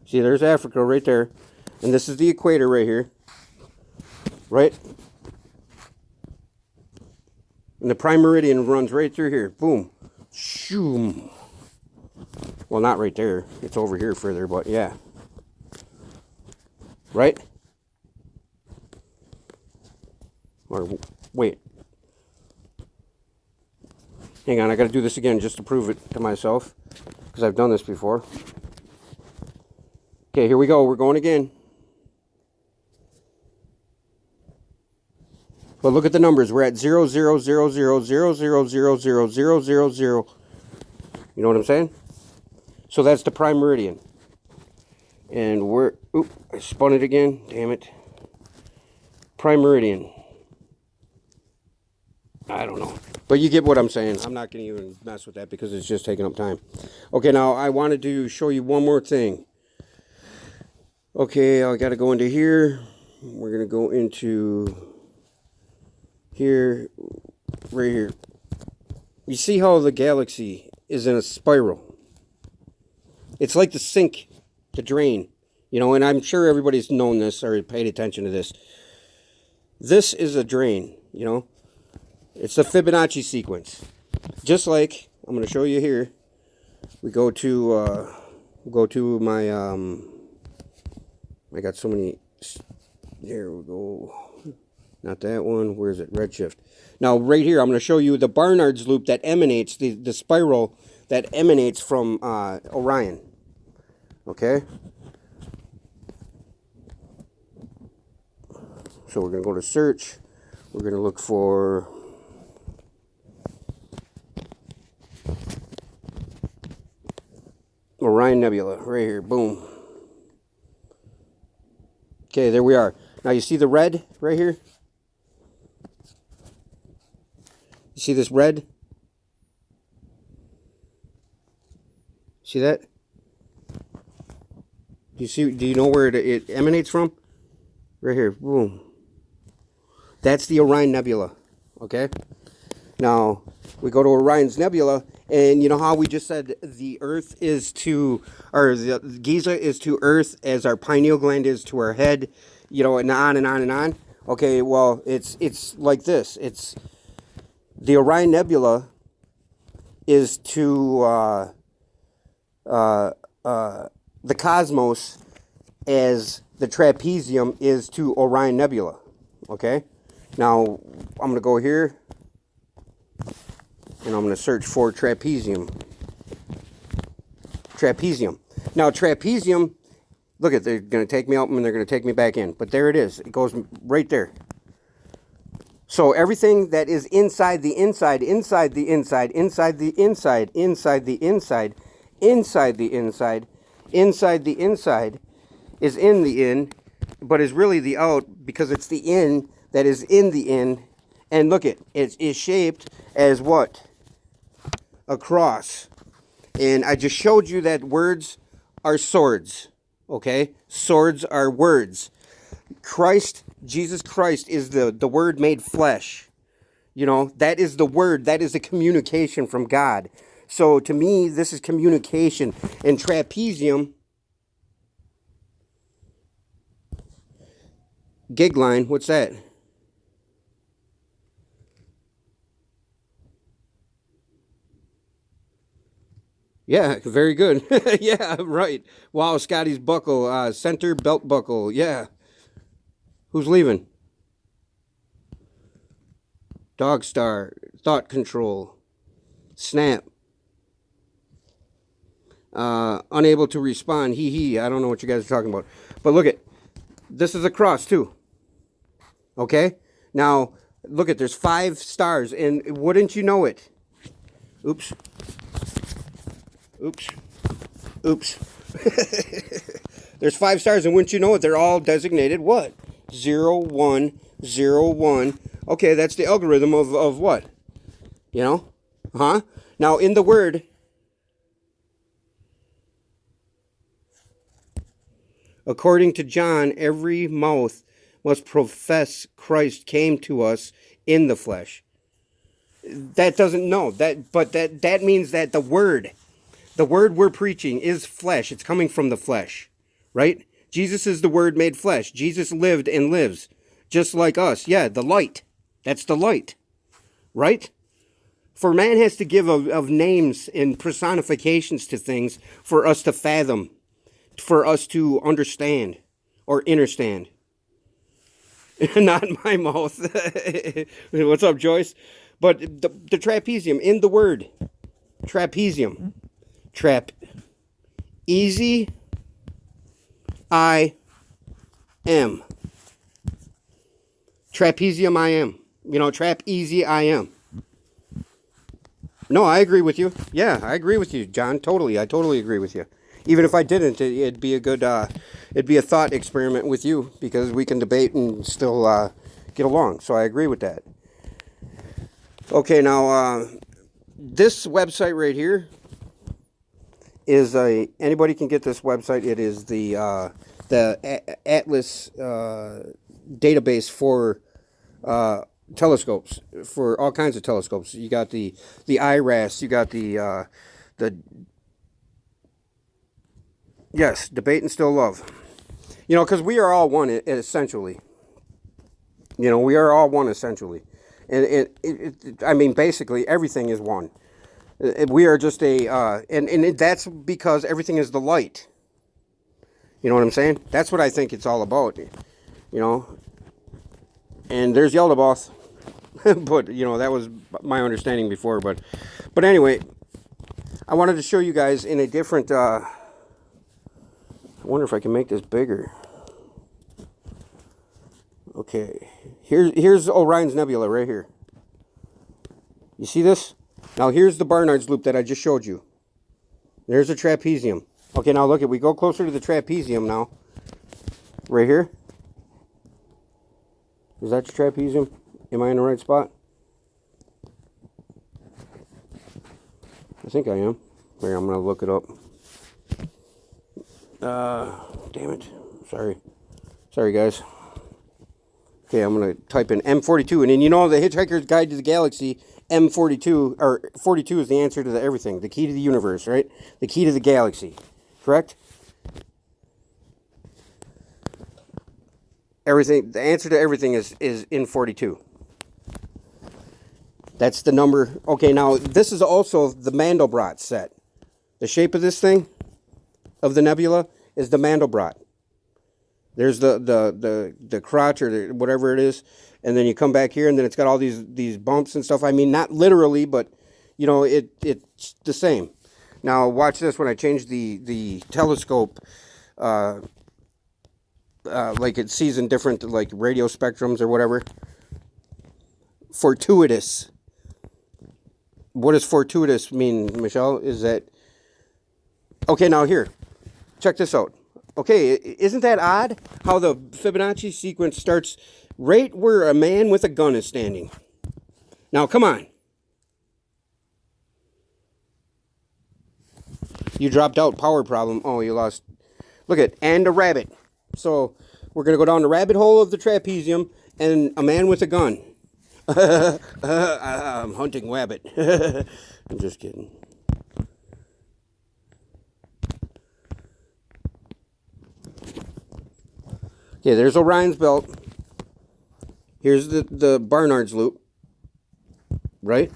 See, there's Africa right there. And this is the equator right here. Right? And the prime meridian runs right through here. Boom. Shoom. Well, not right there. It's over here further, but yeah. Right? Or, wait. Hang on, I gotta do this again just to prove it to myself. Because I've done this before. Okay, here we go. We're going again. But look at the numbers. We're at 0, 0, 0, 0, 0, 0, 0, 0, 0, 0, 0. You know what I'm saying? So that's the prime meridian. And we're... Oop, I spun it again. Damn it. Prime meridian. I don't know. But you get what I'm saying. I'm not going to even mess with that because it's just taking up time. Okay, now I wanted to show you one more thing. Okay, I got to go into here. We're going to go into here, right here. You see how the galaxy is in a spiral? It's like the sink, the drain. You know, and I'm sure everybody's known this or paid attention to this. This is a drain, you know. It's the Fibonacci sequence. Just like, I'm going to show you here. We go to my, I got so many, here we go. Not that one, where is it? Redshift. Now, right here, I'm going to show you the Barnard's loop that emanates, the spiral that emanates from Orion. Okay? So we're going to go to search. We're going to look for... Orion Nebula, right here, boom. Okay, there we are. Now you see the red right here? You see this red? See that? Do you know where it emanates from? Right here, boom. That's the Orion Nebula, okay? Now, we go to Orion's Nebula, and you know how we just said the Earth is to, or the Giza is to Earth as our pineal gland is to our head, you know, and on and on and on. Okay, well, it's like this. It's the Orion Nebula is to the cosmos as the trapezium is to Orion Nebula. Okay, now I'm gonna go here. And I'm going to search for trapezium. Trapezium. Now, trapezium, look at, they're going to take me out and they're going to take me back in. But there it is. It goes right there. So everything that is inside the inside, inside the inside, inside the inside, inside the inside, inside the inside, inside the inside is in the in, but is really the out because it's the in that is in the in. And look it is shaped as what? A cross. And I just showed you that words are swords. Okay? Swords are words. Christ, Jesus Christ is the word made flesh. You know, that is the word. That is the communication from God. So to me, this is communication. And trapezium, gig line, what's that? Yeah, very good. Yeah, right. Wow, Scotty's buckle, center belt buckle. Yeah. Who's leaving? Dog star, thought control, snap. Unable to respond. He. I don't know what you guys are talking about. But look at, this is a cross too. Okay? Now, look at, there's 5 stars, and wouldn't you know it? Oops. Oops. Oops. There's 5 stars, and wouldn't you know it, they're all designated what? 0, 1, 0, 1. Okay, that's the algorithm of what? You know? Huh? Now, in the Word, according to John, every mouth must profess Christ came to us in the flesh. That doesn't know that, but that means that the word we're preaching is flesh. It's coming from the flesh, right? Jesus is the Word made flesh. Jesus lived and lives just like us. Yeah, the light. That's the light, right? For man has to give of names and personifications to things for us to fathom, for us to understand or understand. Not in my mouth. What's up, Joyce? But the trapezium in the word trapezium, trap, easy, I am. Trapezium, I am. Trap easy, I am. No, I agree with you. Yeah, I agree with you, John. Totally, I totally agree with you. Even if I didn't, it'd be a good, it'd be a thought experiment with you because we can debate and still get along. So I agree with that. Okay, now this website right here is anybody can get this website. It is the Atlas database for telescopes, for all kinds of telescopes. You got the IRAS, you got the yes, debate and still love. Because we are all one essentially. We are all one essentially, and I mean basically everything is one. We are just and that's because everything is the light. You know what I'm saying? That's what I think it's all about. And there's Yeldaboth. But that was my understanding before. But anyway, I wanted to show you guys in a different. I wonder if I can make this bigger. Okay, here's Orion's Nebula right here. You see this? Now here's the Barnard's Loop that I just showed you. There's a trapezium. Okay, now look, we go closer to the trapezium now. Right here. Is that the trapezium? Am I in the right spot? I think I am. Here, I'm going to look it up. Damn it. Sorry, guys. Okay, I'm going to type in M42. And then the Hitchhiker's Guide to the Galaxy, M42, or 42 is the answer to everything. The key to the universe, right? The key to the galaxy. Correct? Everything. The answer to everything is in 42. That's the number. Okay, now this is also the Mandelbrot set. The shape of this thing, of the nebula, is the Mandelbrot. There's the crotch or whatever it is, and then you come back here, and then it's got all these bumps and stuff. I mean, not literally, but it's the same. Now watch this when I change the telescope. Like it sees in different like radio spectrums or whatever. Fortuitous. What does fortuitous mean, Michelle? Is that okay? Now here, check this out. Okay, isn't that odd how the Fibonacci sequence starts right where a man with a gun is standing? Now, come on. You dropped out, power problem. Oh, you lost. Look at, and a rabbit. So, we're going to go down the rabbit hole of the trapezium and a man with a gun. I'm hunting rabbit. I'm just kidding. Okay, there's Orion's Belt. Here's the Barnard's Loop. Right?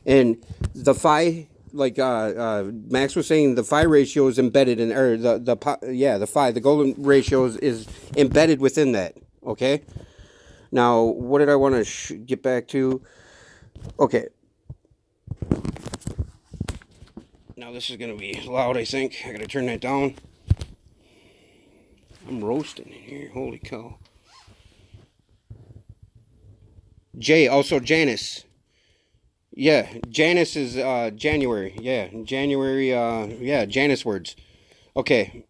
And the phi, like Max was saying, the phi ratio is embedded in, or the phi, the golden ratio is embedded within that. Okay? Now, what did I want to get back to? Okay. Now this is going to be loud, I think. I got to turn that down. I'm roasting in here. Holy cow. J, also Janus. Yeah, Janus is January. Yeah, January. Yeah, Janus words. Okay.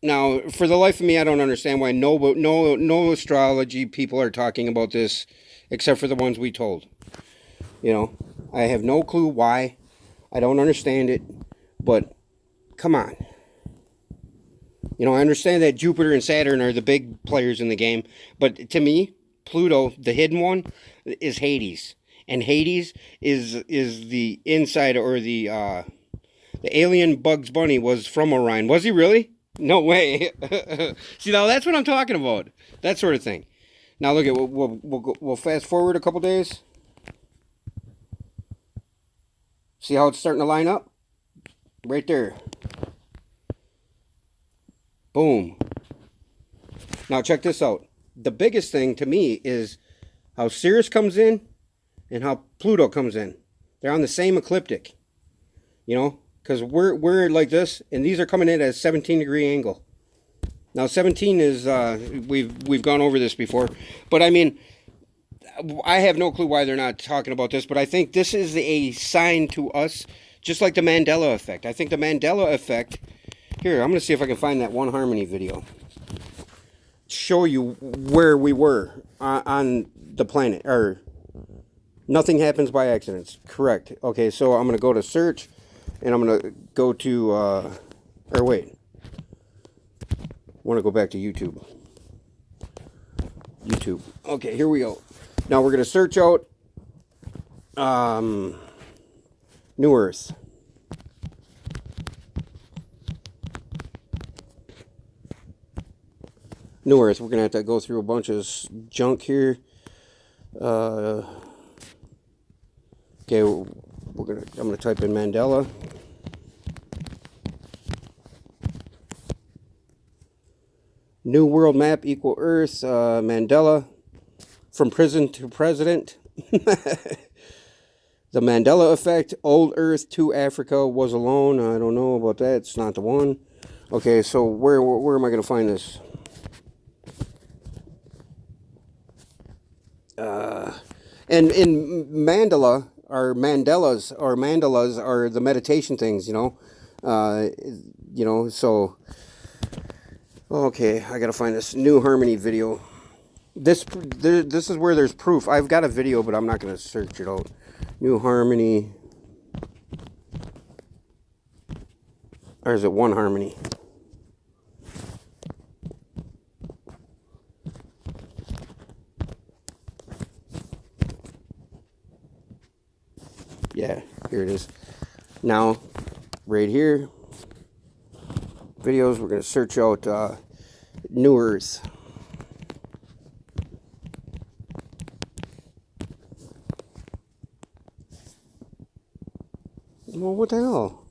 Now, for the life of me, I don't understand why no astrology people are talking about this, except for the ones we told. You know, I have no clue why. I don't understand it, but come on. You know, I understand that Jupiter and Saturn are the big players in the game, but to me, Pluto, the hidden one, is Hades, and Hades is the inside, or the alien Bugs Bunny was from Orion. Was he really? No way. See, now that's what I'm talking about. That sort of thing. Now look at we'll fast forward a couple days. See how it's starting to line up? Right there. Boom. Now check this out. The biggest thing to me is how Sirius comes in and how Pluto comes in. They're on the same ecliptic. You know, because we're like this, and these are coming in at a 17-degree angle. Now 17 is we've gone over this before, but I mean, I have no clue why they're not talking about this, but I think this is a sign to us, just like the Mandela effect. I think the Mandela effect. Here, I'm going to see if I can find that One Harmony video. Show you where we were on the planet, or nothing happens by accidents. Correct. Okay, so I'm going to go to search, and I'm going to go to, or wait. I want to go back to YouTube. YouTube. Okay, here we go. Now we're going to search out New Earth. New Earth. We're going to have to go through a bunch of junk here. Okay, I'm going to type in Mandela. New world map equal Earth. Mandela. From prison to president. The Mandela effect. Old Earth to Africa was alone. I don't know about that. It's not the one. Okay, so where am I going to find this? And in Mandela, or Mandelas are the meditation things, you know. So okay, I gotta find this New Harmony video. This is where there's proof. I've got a video, but I'm not gonna search it out. New Harmony, or is it One Harmony? Yeah, here it is. Now, right here, videos, we're going to search out New Earth. Well, what the hell?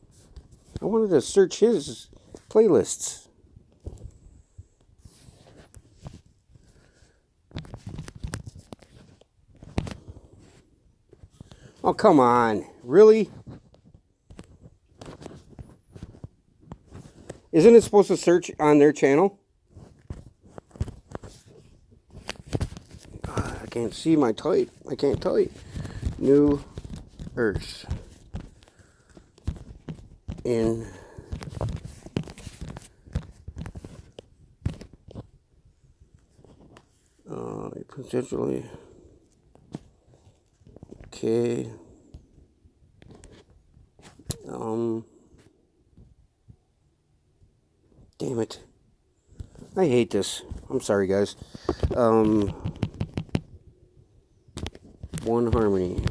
I wanted to search his playlists. Oh, come on. Really? Isn't it supposed to search on their channel? I can't see my type. I can't type. New Earth. In potentially. Okay. Damn it. I hate this. I'm sorry, guys. One Harmony.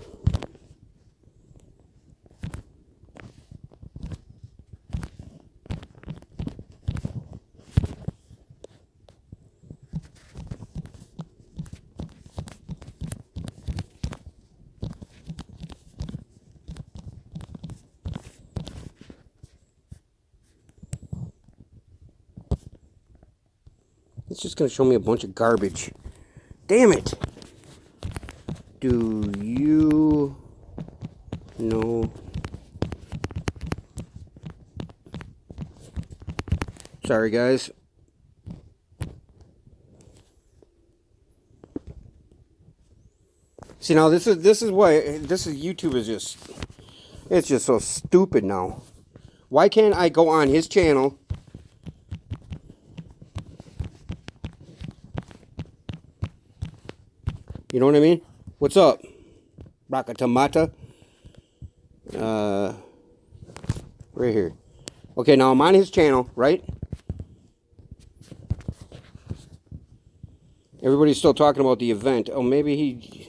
It's just going to show me a bunch of garbage. Damn it! Do you know? Sorry, guys. See, now this is why YouTube is just, it's just so stupid now. Why can't I go on his channel? You know what I mean? What's up? Braccatamata. Right here. Okay, now I'm on his channel, right? Everybody's still talking about the event. Oh, maybe he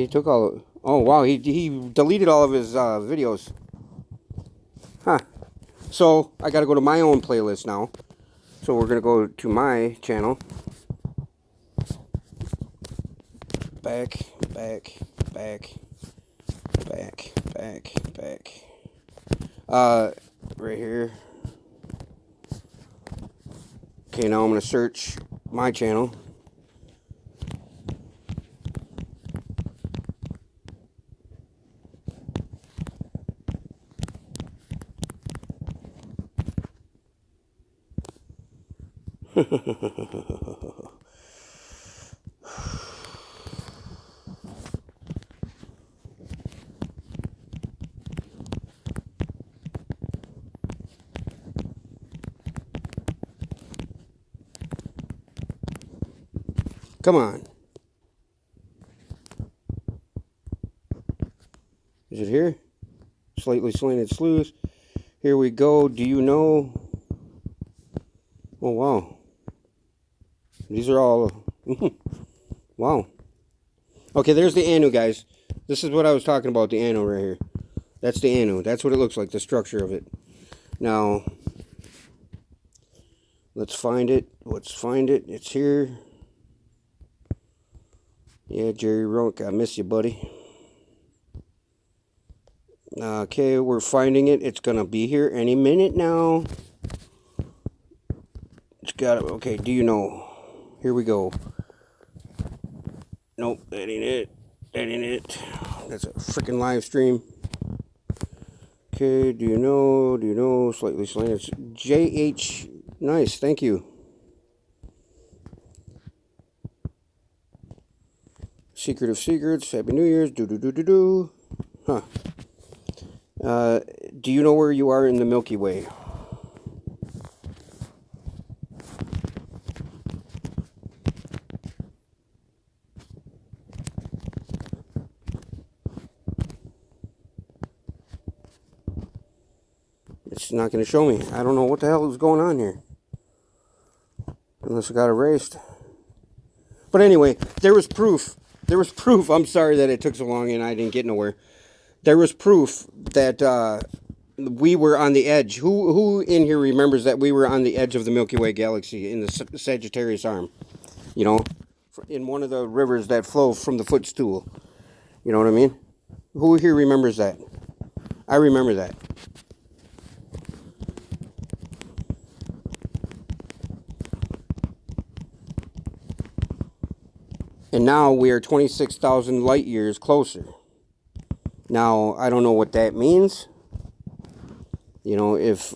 took all. Oh wow, he deleted all of his videos. Huh. So I got to go to my own playlist now. So we're gonna go to my channel. Back. Right here. Okay, now I'm gonna search my channel. Come on. Is it here? Slightly slanted sluice. Here we go. Do you know? Oh, wow. These are all... Wow. Okay, there's the anu, guys. This is what I was talking about, the anu right here. That's the anu. That's what it looks like, the structure of it. Now, let's find it. Let's find it. It's here. Yeah, Jerry Rourke, I miss you, buddy. Okay, we're finding it. It's going to be here any minute now. It's got it. Okay, do you know? Here we go. Nope, that ain't it. That ain't it. That's a freaking live stream. Okay, do you know? Do you know? Slightly slanted. It's JH. Nice, thank you. Secret of Secrets. Happy New Year's. Do. Huh. Do you know where you are in the Milky Way? It's not going to show me. I don't know what the hell is going on here. Unless it got erased. But anyway, there was proof. There was proof. I'm sorry that it took so long and I didn't get nowhere. There was proof that we were on the edge. Who in here remembers that we were on the edge of the Milky Way galaxy in the Sagittarius Arm? You know, in one of the rivers that flow from the footstool. You know what I mean? Who here remembers that? I remember that. And now we are 26,000 light years closer. Now, I don't know what that means. You know, if...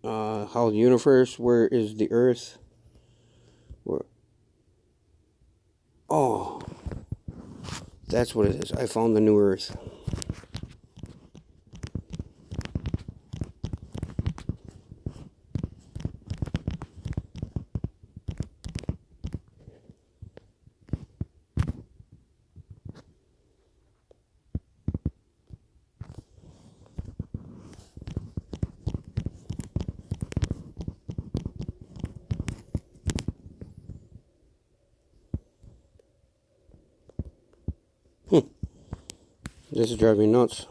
how the universe, where is the Earth? Where... Oh. That's what it is. I found the new Earth. This is driving me nuts.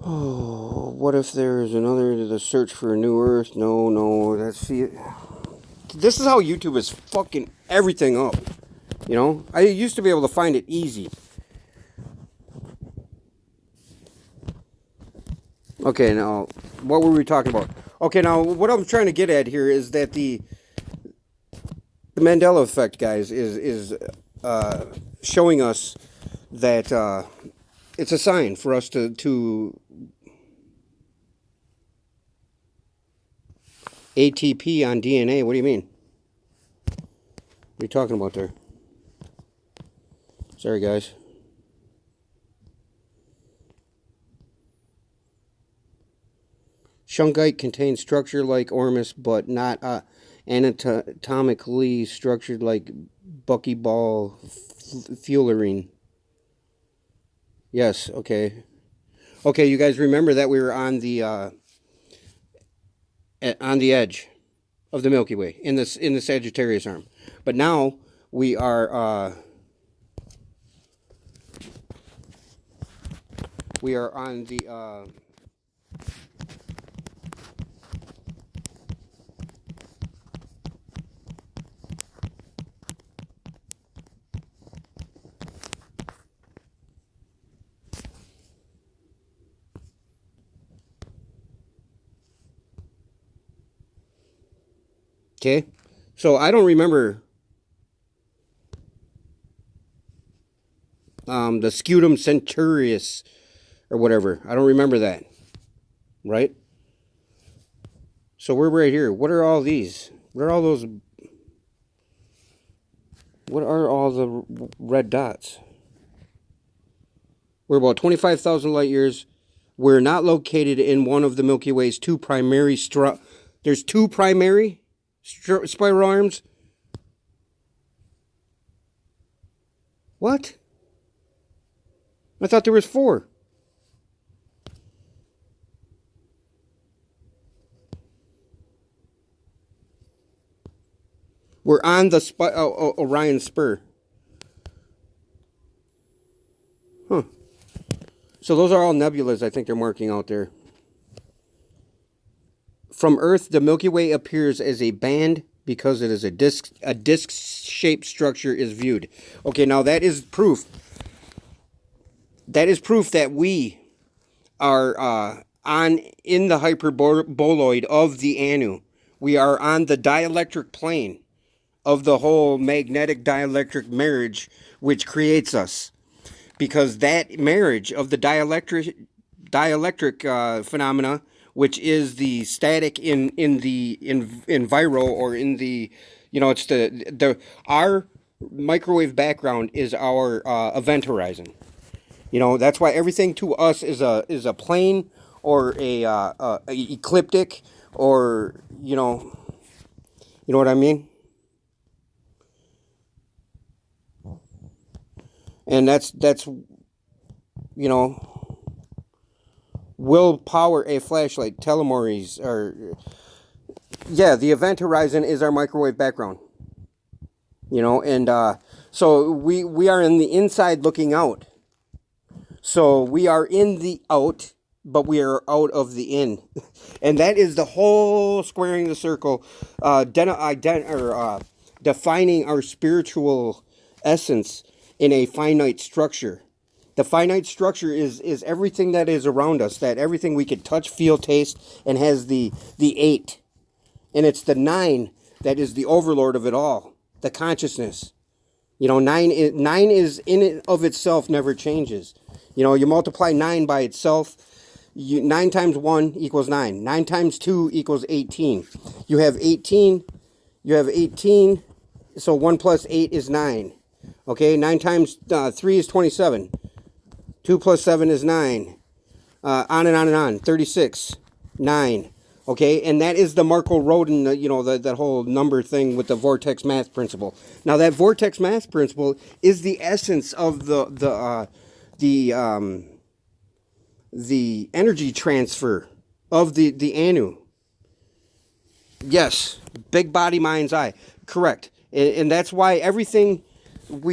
Oh, what if there is the search for a new Earth? No, that's it. This is how YouTube is fucking everything up. You know, I used to be able to find it easy. Okay, now, what were we talking about? Okay, now, what I'm trying to get at here is that the Mandela effect, guys, is showing us that it's a sign for us to ATP on DNA. What do you mean? What are you talking about there? Sorry, guys. Shungite contains structure like Ormus, but not anatomically structured like buckyball fullerene. Yes, okay. Okay, you guys remember that we were on the edge of the Milky Way in the Sagittarius arm. But now we are on the okay. So I don't remember the scutum centurius or whatever. I don't remember that. Right? So we're right here. What are all these? What are all those? What are all the red dots? We're about 25,000 light years. We're not located in one of the Milky Way's two primary there's two primary spiral arms. What? I thought there was four. We're on the Orion Spur. Huh. So those are all nebulas I think they're marking out there. From Earth, the Milky Way appears as a band because it is a disc-shaped structure is viewed. Okay, now that is proof. That is proof that we are in the hyperboloid of the Anu. We are on the dielectric plane of the whole magnetic dielectric marriage which creates us. Because that marriage of the dielectric phenomena, which is the static in viro, or in the, it's our microwave background is our event horizon. That's why everything to us is a plane, or a ecliptic, or you know what I mean. And that's will power a flashlight, telomeres, or the event horizon is our microwave background. And so we are in the inside looking out. So we are in the out, but we are out of the in. And that is the whole squaring the circle, defining our spiritual essence in a finite structure. The finite structure is everything that is around us, that everything we can touch, feel, taste, and has the 8. And it's the 9 that is the overlord of it all, the consciousness. 9 is in it of itself, never changes. You multiply 9 by itself. 9 times 1 equals 9. 9 times 2 equals 18. You have 18. So 1 plus 8 is 9. Okay, 9 times 3 is 27. 2 plus 7 is 9. On and on and on. 36. 9. Okay, and that is the Marco-Rodin, that whole number thing with the vortex math principle. Now, that vortex math principle is the essence of the energy transfer of the Anu. Yes, big body, mind's eye. Correct. And that's why everything and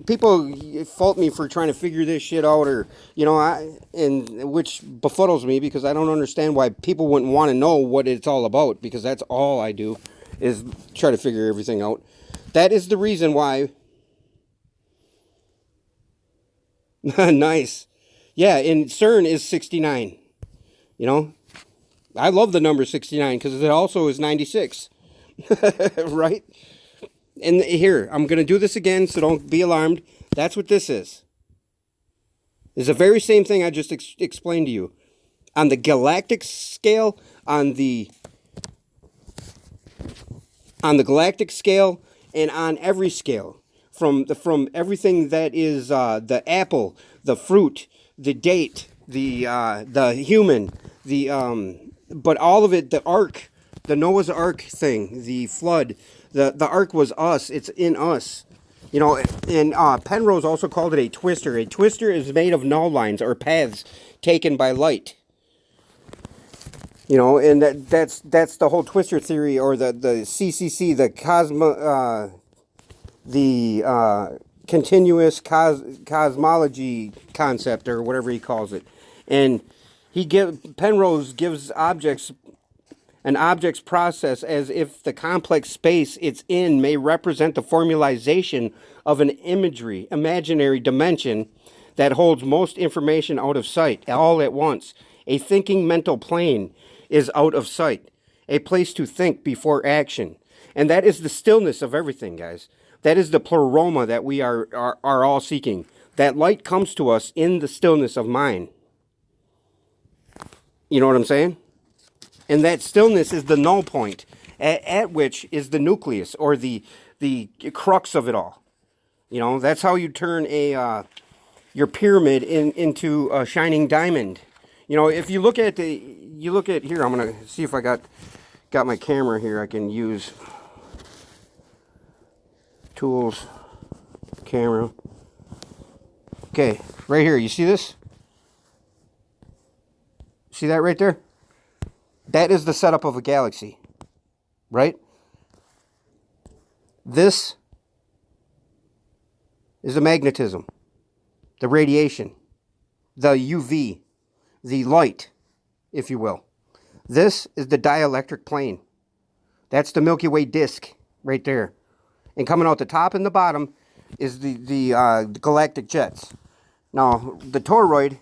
people fault me for trying to figure this shit out, or which befuddles me, because I don't understand why people wouldn't want to know what it's all about, because that's all I do is try to figure everything out. That is the reason why. Nice. Yeah, and CERN is 69. I love the number 69 because it also is 96. Right? And here, I'm going to do this again, so don't be alarmed. That's what this is. It's the very same thing I just explained to you. On the galactic scale, on the galactic scale, and on every scale. From everything that is the apple, the fruit, the date, the human, but all of it, the arc, The Noah's Ark thing, the flood, the ark was us. It's in us. You know, and Penrose also called it a twister. A twister is made of null lines or paths taken by light. You know, and that's the whole twister theory, or the CCC, the continuous cosmology concept, or whatever he calls it. And Penrose gives an object's process as if the complex space it's in may represent the formalization of an imaginary dimension that holds most information out of sight, all at once. A thinking mental plane is out of sight, a place to think before action. And that is the stillness of everything, guys. That is the pleroma that we are all seeking. That light comes to us in the stillness of mind. You know what I'm saying? And that stillness is the null point, at which is the nucleus, or the crux of it all. You know, that's how you turn your pyramid into a shining diamond. You know, if you look at here, I'm gonna see if I got my camera here. I can use tools, camera. Okay, right here. You see this? See that right there? That is the setup of a galaxy, right? This is the magnetism, the radiation, the UV, the light, if you will. This is the dielectric plane. That's the Milky Way disk right there. And coming out the top and the bottom is the galactic jets. Now, the toroid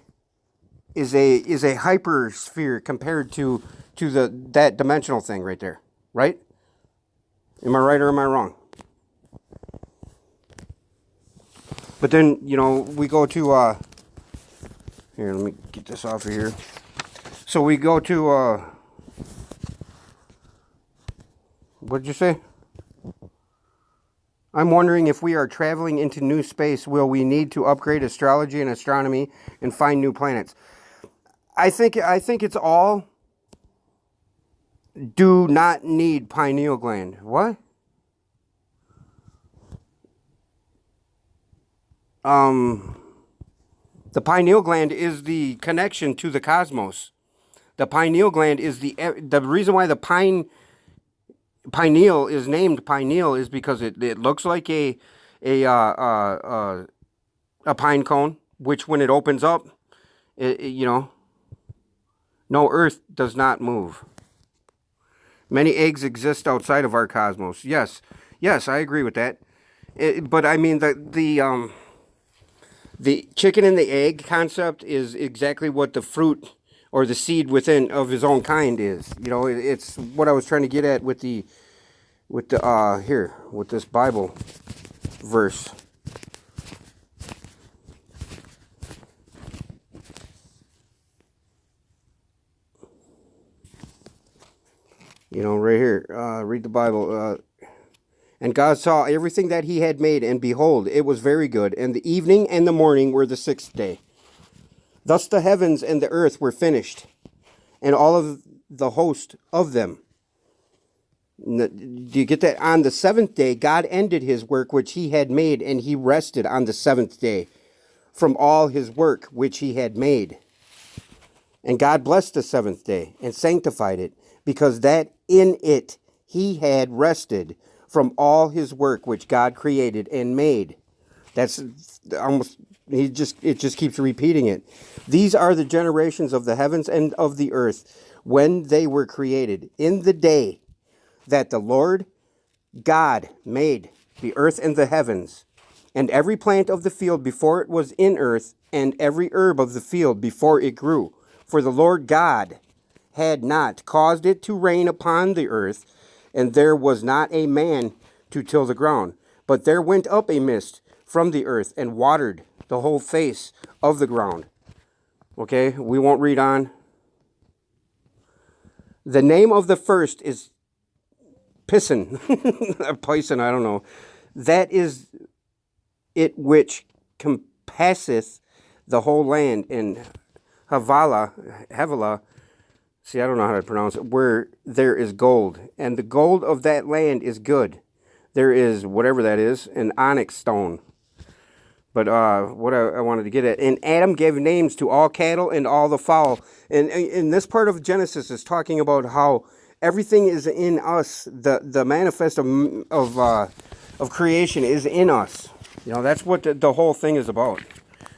is a hypersphere compared to that dimensional thing right there, right? Am I right or am I wrong? But then, you know, we go to here, let me get this off of here. So we go to what did you say? I'm wondering if we are traveling into new space, will we need to upgrade astrology and astronomy and find new planets? I think it's all do not need pineal gland. What? The pineal gland is the connection to the cosmos. The pineal gland is the reason why the pineal is named pineal is because it looks like a pine cone, which when it opens up, you know, no, Earth does not move. Many eggs exist outside of our cosmos. Yes, I agree with that. But I mean, the chicken and the egg concept is exactly what the fruit or the seed within of his own kind is. You know, it's what I was trying to get at with this Bible verse. You know, right here, read the Bible. And God saw everything that he had made, and behold, it was very good. And the evening and the morning were the sixth day. Thus the heavens and the earth were finished, and all of the host of them. Do you get that? On the seventh day, God ended his work which he had made, and he rested on the seventh day from all his work which he had made. And God blessed the seventh day and sanctified it, because that in it he had rested from all his work which God created and made. That's almost, it just keeps repeating it. These are the generations of the heavens and of the earth when they were created, in the day that the Lord God made the earth and the heavens, and every plant of the field before it was in earth, and every herb of the field before it grew. For the Lord God had not caused it to rain upon the earth, and there was not a man to till the ground. But there went up a mist from the earth and watered the whole face of the ground. Okay, we won't read on. The name of the first is Pison, or Pison, I don't know. That is it which compasseth the whole land, and Havilah See, I don't know how to pronounce it, where there is gold, and the gold of that land is good. There is, whatever that is, an onyx stone. But what I wanted to get at, and Adam gave names to all cattle and all the fowl. And in this part of Genesis is talking about how everything is in us. The manifest of creation is in us. You know, that's what the whole thing is about.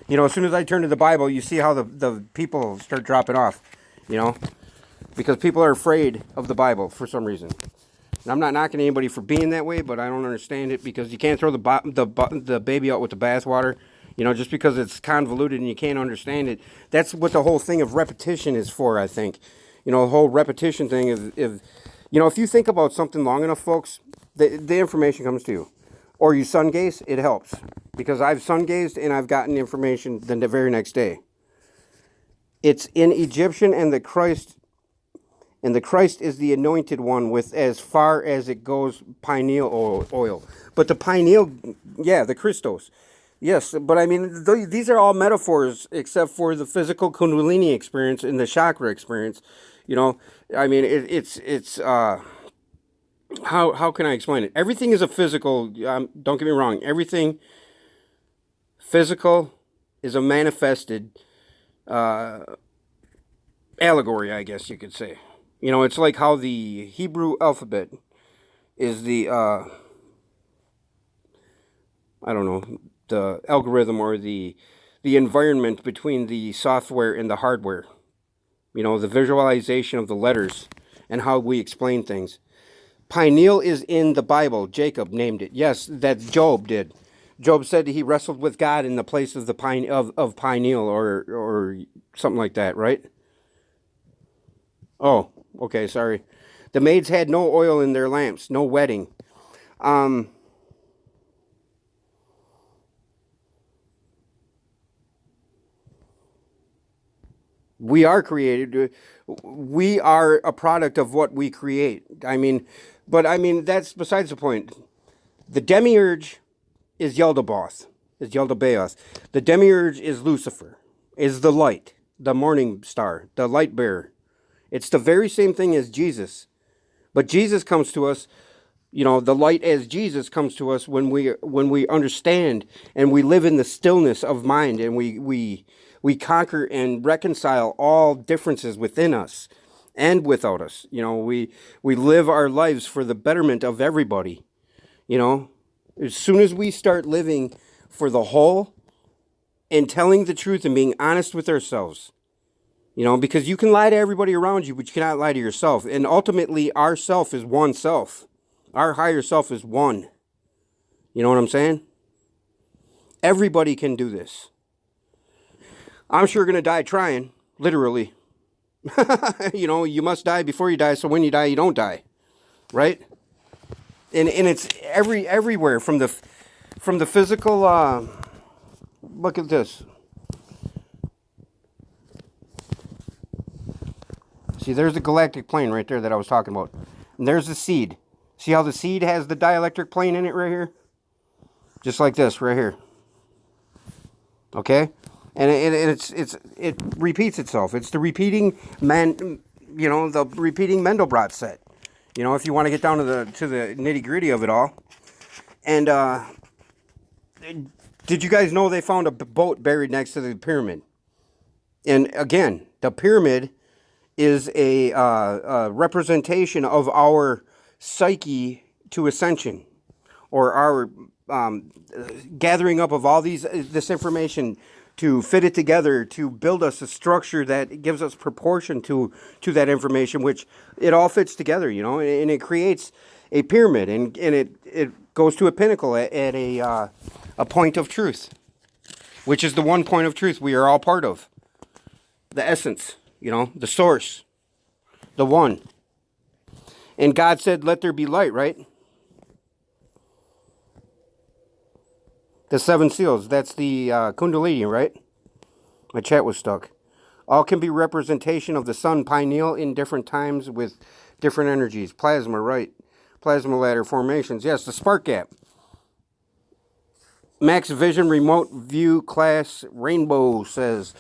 You know, as soon as I turn to the Bible, you see how the people start dropping off. You know, because people are afraid of the Bible for some reason. And I'm not knocking anybody for being that way, but I don't understand it, because you can't throw the baby out with the bathwater. You know, just because it's convoluted and you can't understand it. That's what the whole thing of repetition is for, I think. You know, the whole repetition thing is, if you think about something long enough, folks, the information comes to you. Or you sun gaze, it helps. Because I've sun gazed and I've gotten information the very next day. It's in Egyptian, and the Christ is the anointed one, with as far as it goes pineal oil. But the pineal, yeah, the Christos. Yes, but I mean, these are all metaphors except for the physical Kundalini experience and the chakra experience. You know, I mean, how can I explain it? Everything is a physical, don't get me wrong, everything physical is a manifested allegory, I guess you could say. You know, it's like how the Hebrew alphabet is the, I don't know, the algorithm or the environment between the software and the hardware. You know, the visualization of the letters and how we explain things. Pineal is in the Bible. Jacob named it. Yes, that Job did. Job said he wrestled with God in the place of the of pineal or something like that, right? Oh, okay, sorry. The maids had no oil in their lamps, no wedding. We are created. We are a product of what we create. I mean, that's besides the point. The demiurge is Yaldabaoth, The demiurge is Lucifer, is the light, the morning star, the light bearer. It's the very same thing as Jesus. But Jesus comes to us, you know, the light as Jesus comes to us when we understand and we live in the stillness of mind, and we conquer and reconcile all differences within us and without us. You know, we live our lives for the betterment of everybody. You know, as soon as we start living for the whole and telling the truth and being honest with ourselves, you know, because you can lie to everybody around you, but you cannot lie to yourself. And ultimately, our self is one self. Our higher self is one. You know what I'm saying? Everybody can do this. I'm sure going to die trying, literally. You know, you must die before you die, so when you die, you don't die. Right? And it's everywhere from the physical, look at this. See, there's the galactic plane right there that I was talking about. And there's the seed. See how the seed has the dielectric plane in it right here? Just like this right here. Okay? And it repeats itself. It's the repeating the repeating Mandelbrot set. You know, if you want to get down to the nitty-gritty of it all. And did you guys know they found a boat buried next to the pyramid? And again, the pyramid is a representation of our psyche to ascension, or our gathering up of all this information to fit it together to build us a structure that gives us proportion to that information, which it all fits together, you know, and it creates a pyramid, and it goes to a pinnacle at a point of truth, which is the one point of truth we are all part of, the essence. You know, the source, the one. And God said, let there be light, right? The 7 seals, that's the Kundalini, right? My chat was stuck. All can be representation of the sun pineal in different times with different energies. Plasma, right? Plasma ladder formations. Yes, the spark gap. Max Vision Remote View Class Rainbow says...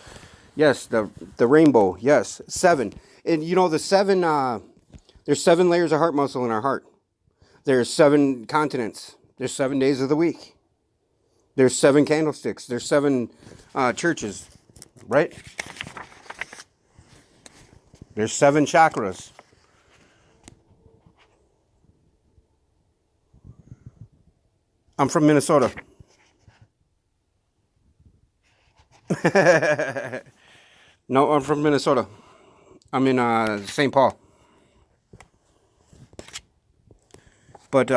Yes, the rainbow, yes. 7. And you know the seven. There's 7 layers of heart muscle in our heart. There's 7 continents. There's 7 days of the week. There's 7 candlesticks. There's 7 churches, right? There's 7 chakras. I'm from Minnesota. No, I'm from Minnesota. I'm in St. Paul. But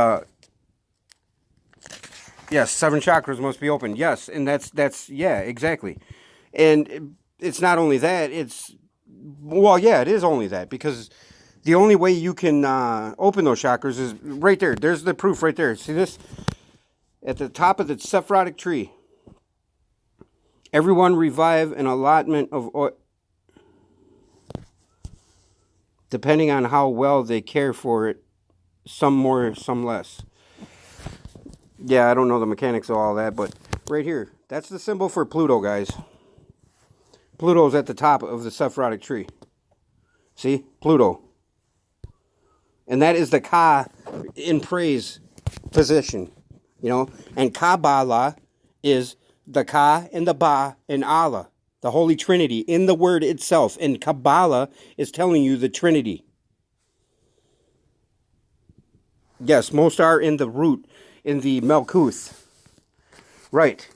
yes, 7 chakras must be open. Yes, and that's yeah, exactly. And it's not only that, well, yeah, it is only that, because the only way you can open those chakras is right there. There's the proof right there. See this? At the top of the sephirotic tree. Everyone revive an allotment of oil, depending on how well they care for it. Some more, some less. Yeah, I don't know the mechanics of all that, but right here, that's the symbol for Pluto, guys. Pluto's at the top of the sephirotic tree. See? Pluto. And that is the Ka in praise position. You know? And Kabbalah is the Ka and the Ba and Allah. The Holy Trinity in the word itself. And Kabbalah is telling you the Trinity. Yes, most are in the root, in the Melkuth. Right.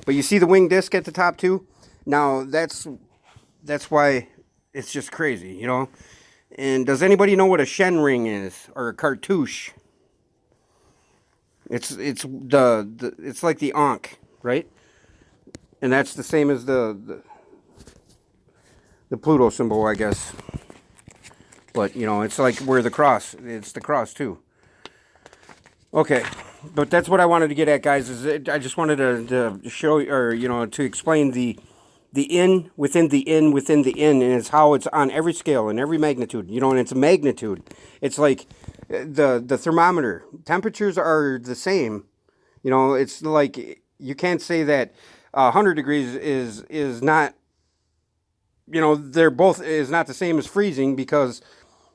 But you see the wing disc at the top too? Now, that's why it's just crazy, you know? And does anybody know what a Shen ring is? Or a cartouche? It's like the Ankh, right? And that's the same as the Pluto symbol, I guess. But, you know, it's like where the cross, it's the cross too. Okay, but that's what I wanted to get at, guys, I just wanted to show, or, you know, to explain the in within the in within the in, and it's how it's on every scale and every magnitude, you know, and it's a magnitude. It's like the thermometer. Temperatures are the same, you know, it's like you can't say that 100 degrees is not, you know, they're both is not the same as freezing, because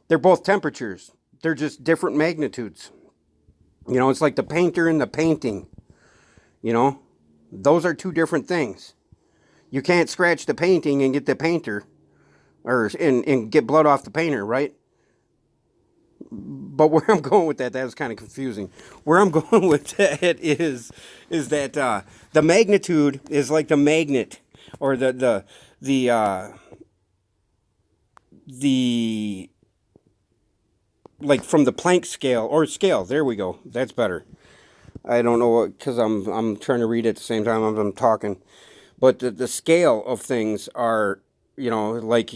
they're both temperatures. They're just different magnitudes. You know, it's like the painter and the painting. You know, those are 2 different things. You can't scratch the painting and get the painter, or and get blood off the painter, right? But where I'm going with that was kind of confusing. Where I'm going with that is that the magnitude is like the magnet, or the like from the Planck scale, or scale. There we go. That's better. I don't know what, because I'm trying to read at the same time I'm talking. But the scale of things are, you know, like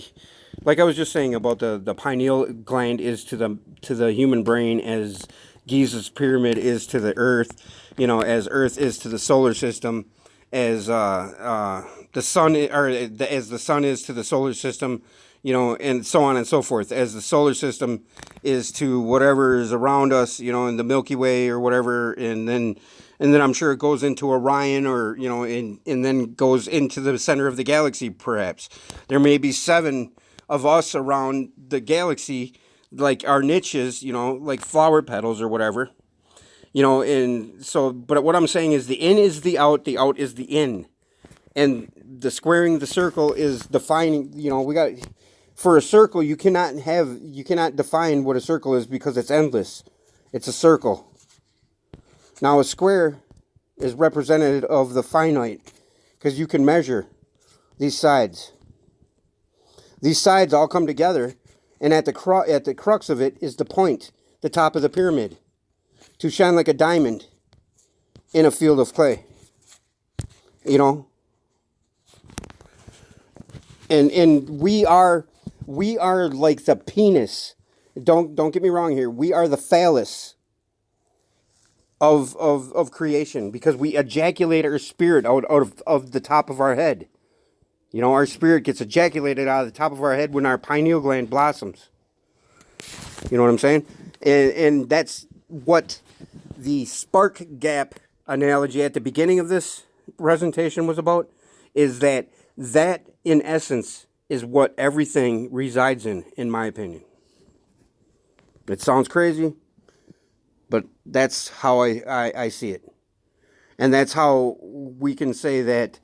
I was just saying about the pineal gland is to the human brain as Giza's pyramid is to the Earth, you know, as Earth is to the solar system, as the sun, as the sun is to the solar system, you know, and so on and so forth, as the solar system is to whatever is around us, you know, in the Milky Way or whatever, and then I'm sure it goes into Orion, or, you know, and then goes into the center of the galaxy, perhaps. There may be 7 of us around the galaxy, like our niches, you know, like flower petals or whatever, you know, and so, but what I'm saying is the in is the out is the in. And the squaring the circle is defining, you know, for a circle, you cannot define what a circle is, because it's endless. It's a circle. Now a square is representative of the finite, because you can measure these sides. These sides all come together, and at the crux of it is the point, the top of the pyramid, to shine like a diamond in a field of clay. You know? And we are like the penis. Don't get me wrong here. We are the phallus of creation, because we ejaculate our spirit out of the top of our head. You know, our spirit gets ejaculated out of the top of our head when our pineal gland blossoms. You know what I'm saying? And that's what the spark gap analogy at the beginning of this presentation was about, is that in essence is what everything resides in my opinion. It sounds crazy, but that's how I see it. And that's how we can say that,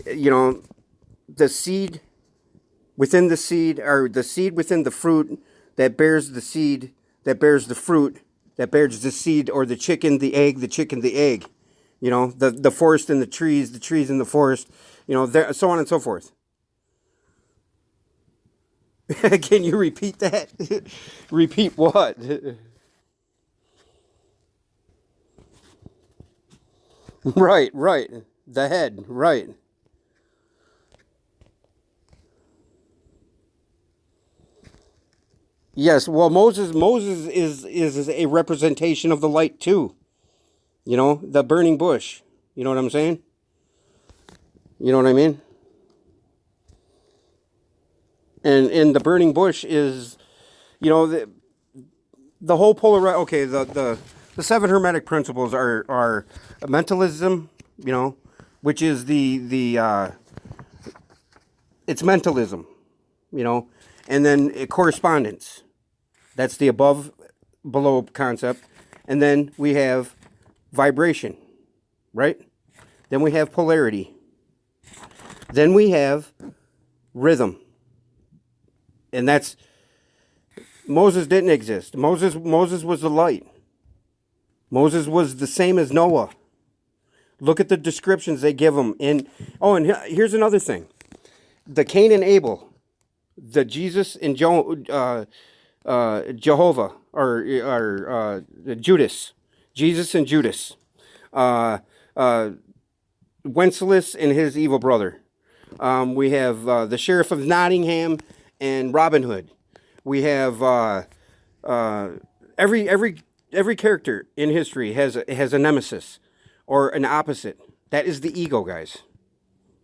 the seed within the seed, or the seed within the fruit that bears the seed, that bears the fruit, that bears the seed, or the chicken, the egg, the chicken, the egg. The forest and the trees in the forest, so on and so forth. Can you repeat that? Repeat what? Right, right. The head, right. Yes, well, Moses is a representation of the light too. The burning bush. You know what I'm saying? You know what I mean? And the burning bush is, the whole polar. Okay, the seven hermetic principles are mentalism. Which is the it's mentalism. And then correspondence. That's the above below concept, and then we have vibration, right? Then we have polarity. Then we have rhythm. And that's Moses didn't exist. Moses was the light. Moses was the same as Noah. Look at the descriptions they give him. And here's another thing. The Cain and Abel, the Jesus and Jehovah, or Judas. Jesus and Judas. Wenceslas and his evil brother. We have the Sheriff of Nottingham and Robin Hood. We have every character in history has a nemesis or an opposite. That is the ego, guys.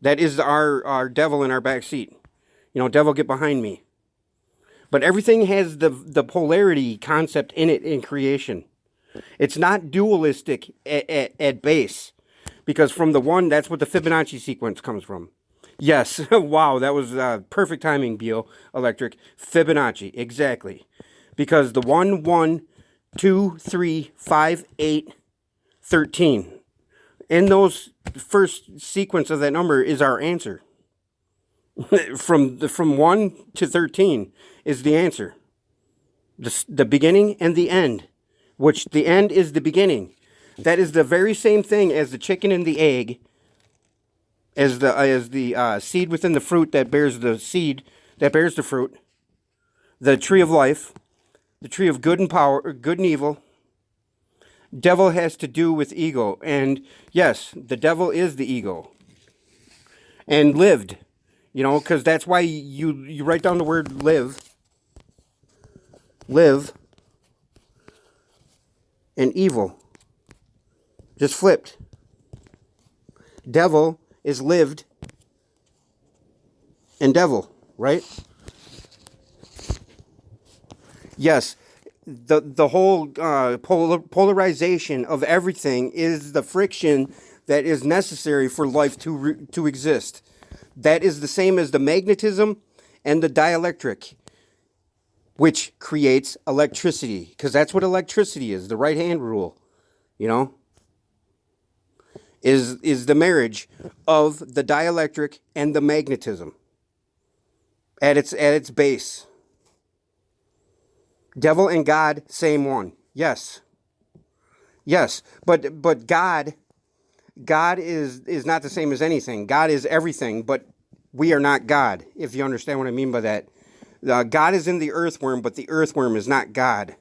That is our devil in our back seat. Devil, get behind me. But everything has the polarity concept in it in creation. It's not dualistic at base. Because from the one, that's what the Fibonacci sequence comes from. Yes, wow, that was perfect timing, Beal Electric. Fibonacci, exactly. Because the 1, 1, 2, 3, 5, 8, 13. In those first sequence of that number is our answer. From 1 to 13 is the answer. The beginning and the end, which the end is the beginning. That is the very same thing as the chicken and the egg, as the seed within the fruit that bears the seed, that bears the fruit, the tree of life, the tree of good and power, good and evil. Devil has to do with ego. And yes, the devil is the ego. And lived, because that's why you write down the word live, and evil. Just flipped. Devil is lived and devil, right? Yes, the whole polarization of everything is the friction that is necessary for life to exist. That is the same as the magnetism and the dielectric, which creates electricity, because that's what electricity is, the right-hand rule, is the marriage of the dielectric and the magnetism at its base. Devil and God, same one. Yes. Yes. But God is not the same as anything. God is everything, but we are not God, if you understand what I mean by that. God is in the earthworm, but the earthworm is not God.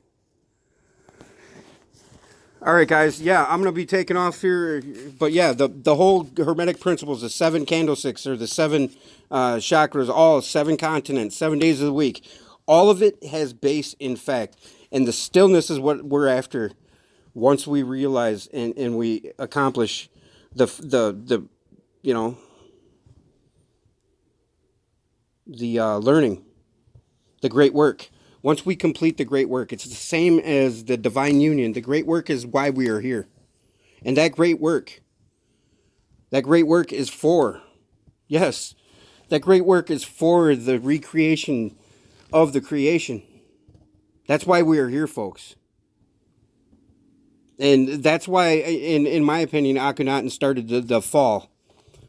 All right, guys. Yeah, I'm going to be taking off here. But yeah, the whole Hermetic principles, the 7 candlesticks, or the 7 chakras, all 7 continents, 7 days of the week. All of it has base in fact. And the stillness is what we're after once we realize and we accomplish the learning, the great work. Once we complete the great work, it's the same as the divine union. The great work is why we are here. And that great work is for, yes, That great work is for the recreation of the creation. That's why we are here, folks. And that's why, in my opinion, Akhenaten started the fall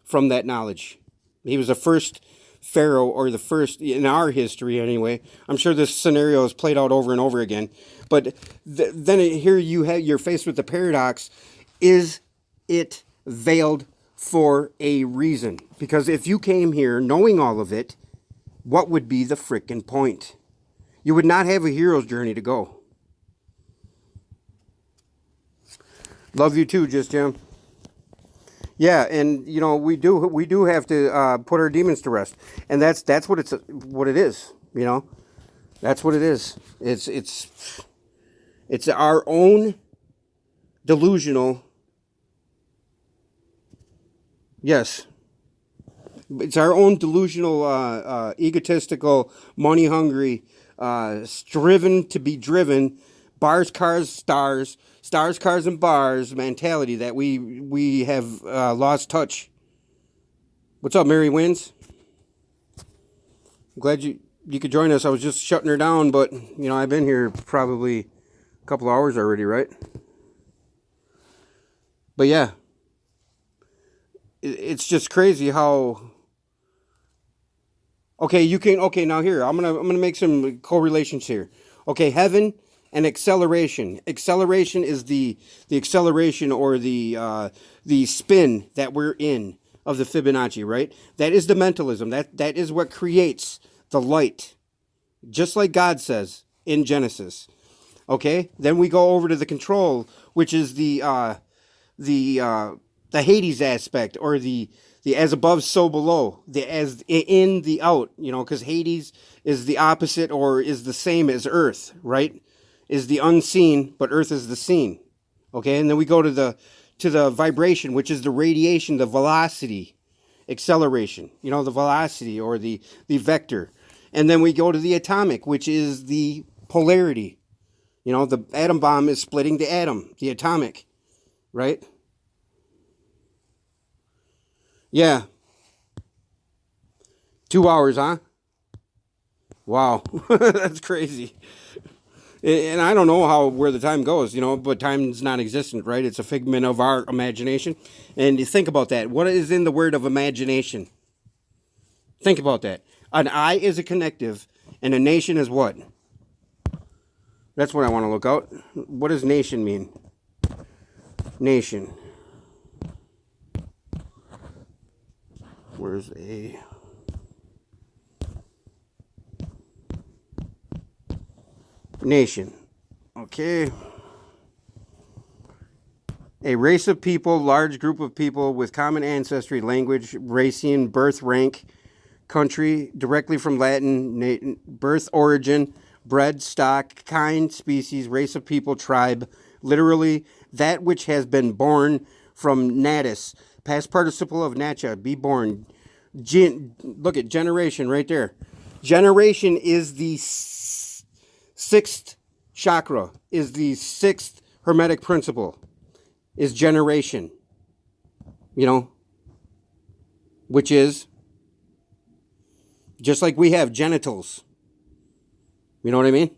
from that knowledge. He was the first pharaoh, or the first in our history anyway. I'm sure this scenario is played out over and over again. But then here you're faced with the paradox. Is it veiled for a reason? Because if you came here knowing all of it, what would be the frickin' point? You would not have a hero's journey to go. Love you too, Just Jim. Yeah, and we do have to put our demons to rest, and that's what it is. That's what it is. It's our own delusional. Yes, it's our own delusional, egotistical, money hungry, striven to be driven, bars, cars, stars, cars, and bars mentality that we have lost touch. What's up, Mary Wins? I'm glad you could join us. I was just shutting her down, but I've been here probably a couple hours already, right? But yeah, it's just crazy how. Okay, now here I'm gonna make some correlations here. Okay, heaven and acceleration. Acceleration is the acceleration, or the spin that we're in of the Fibonacci, right? That is the mentalism. That is what creates the light, just like God says in Genesis. Okay, then we go over to the control, which is the Hades aspect, or the as above, so below, the as in, the out, because Hades is the opposite, or is the same as Earth, right? Is the unseen, but Earth is the seen. Okay, and then we go to the vibration, which is the radiation, the velocity, acceleration, the velocity, or the vector. And then we go to the atomic, which is the polarity. The atom bomb is splitting the atom, the atomic, right? Yeah. 2 hours, huh? Wow. That's crazy. And I don't know where the time goes, but time's non existent, right? It's a figment of our imagination. And you think about that. What is in the word of imagination? Think about that. An I is a connective, and a nation is what? That's what I want to look out. What does nation mean? Nation. Where's a nation? Okay. A race of people, large group of people with common ancestry, language, racean, birth, rank, country, directly from Latin, birth, origin, bred, stock, kind, species, race of people, tribe, literally, that which has been born from natus, past participle of natcha, be born. Look at generation right there. Generation is the sixth chakra, is the sixth hermetic principle, is generation. Which is just like we have genitals. You know what I mean?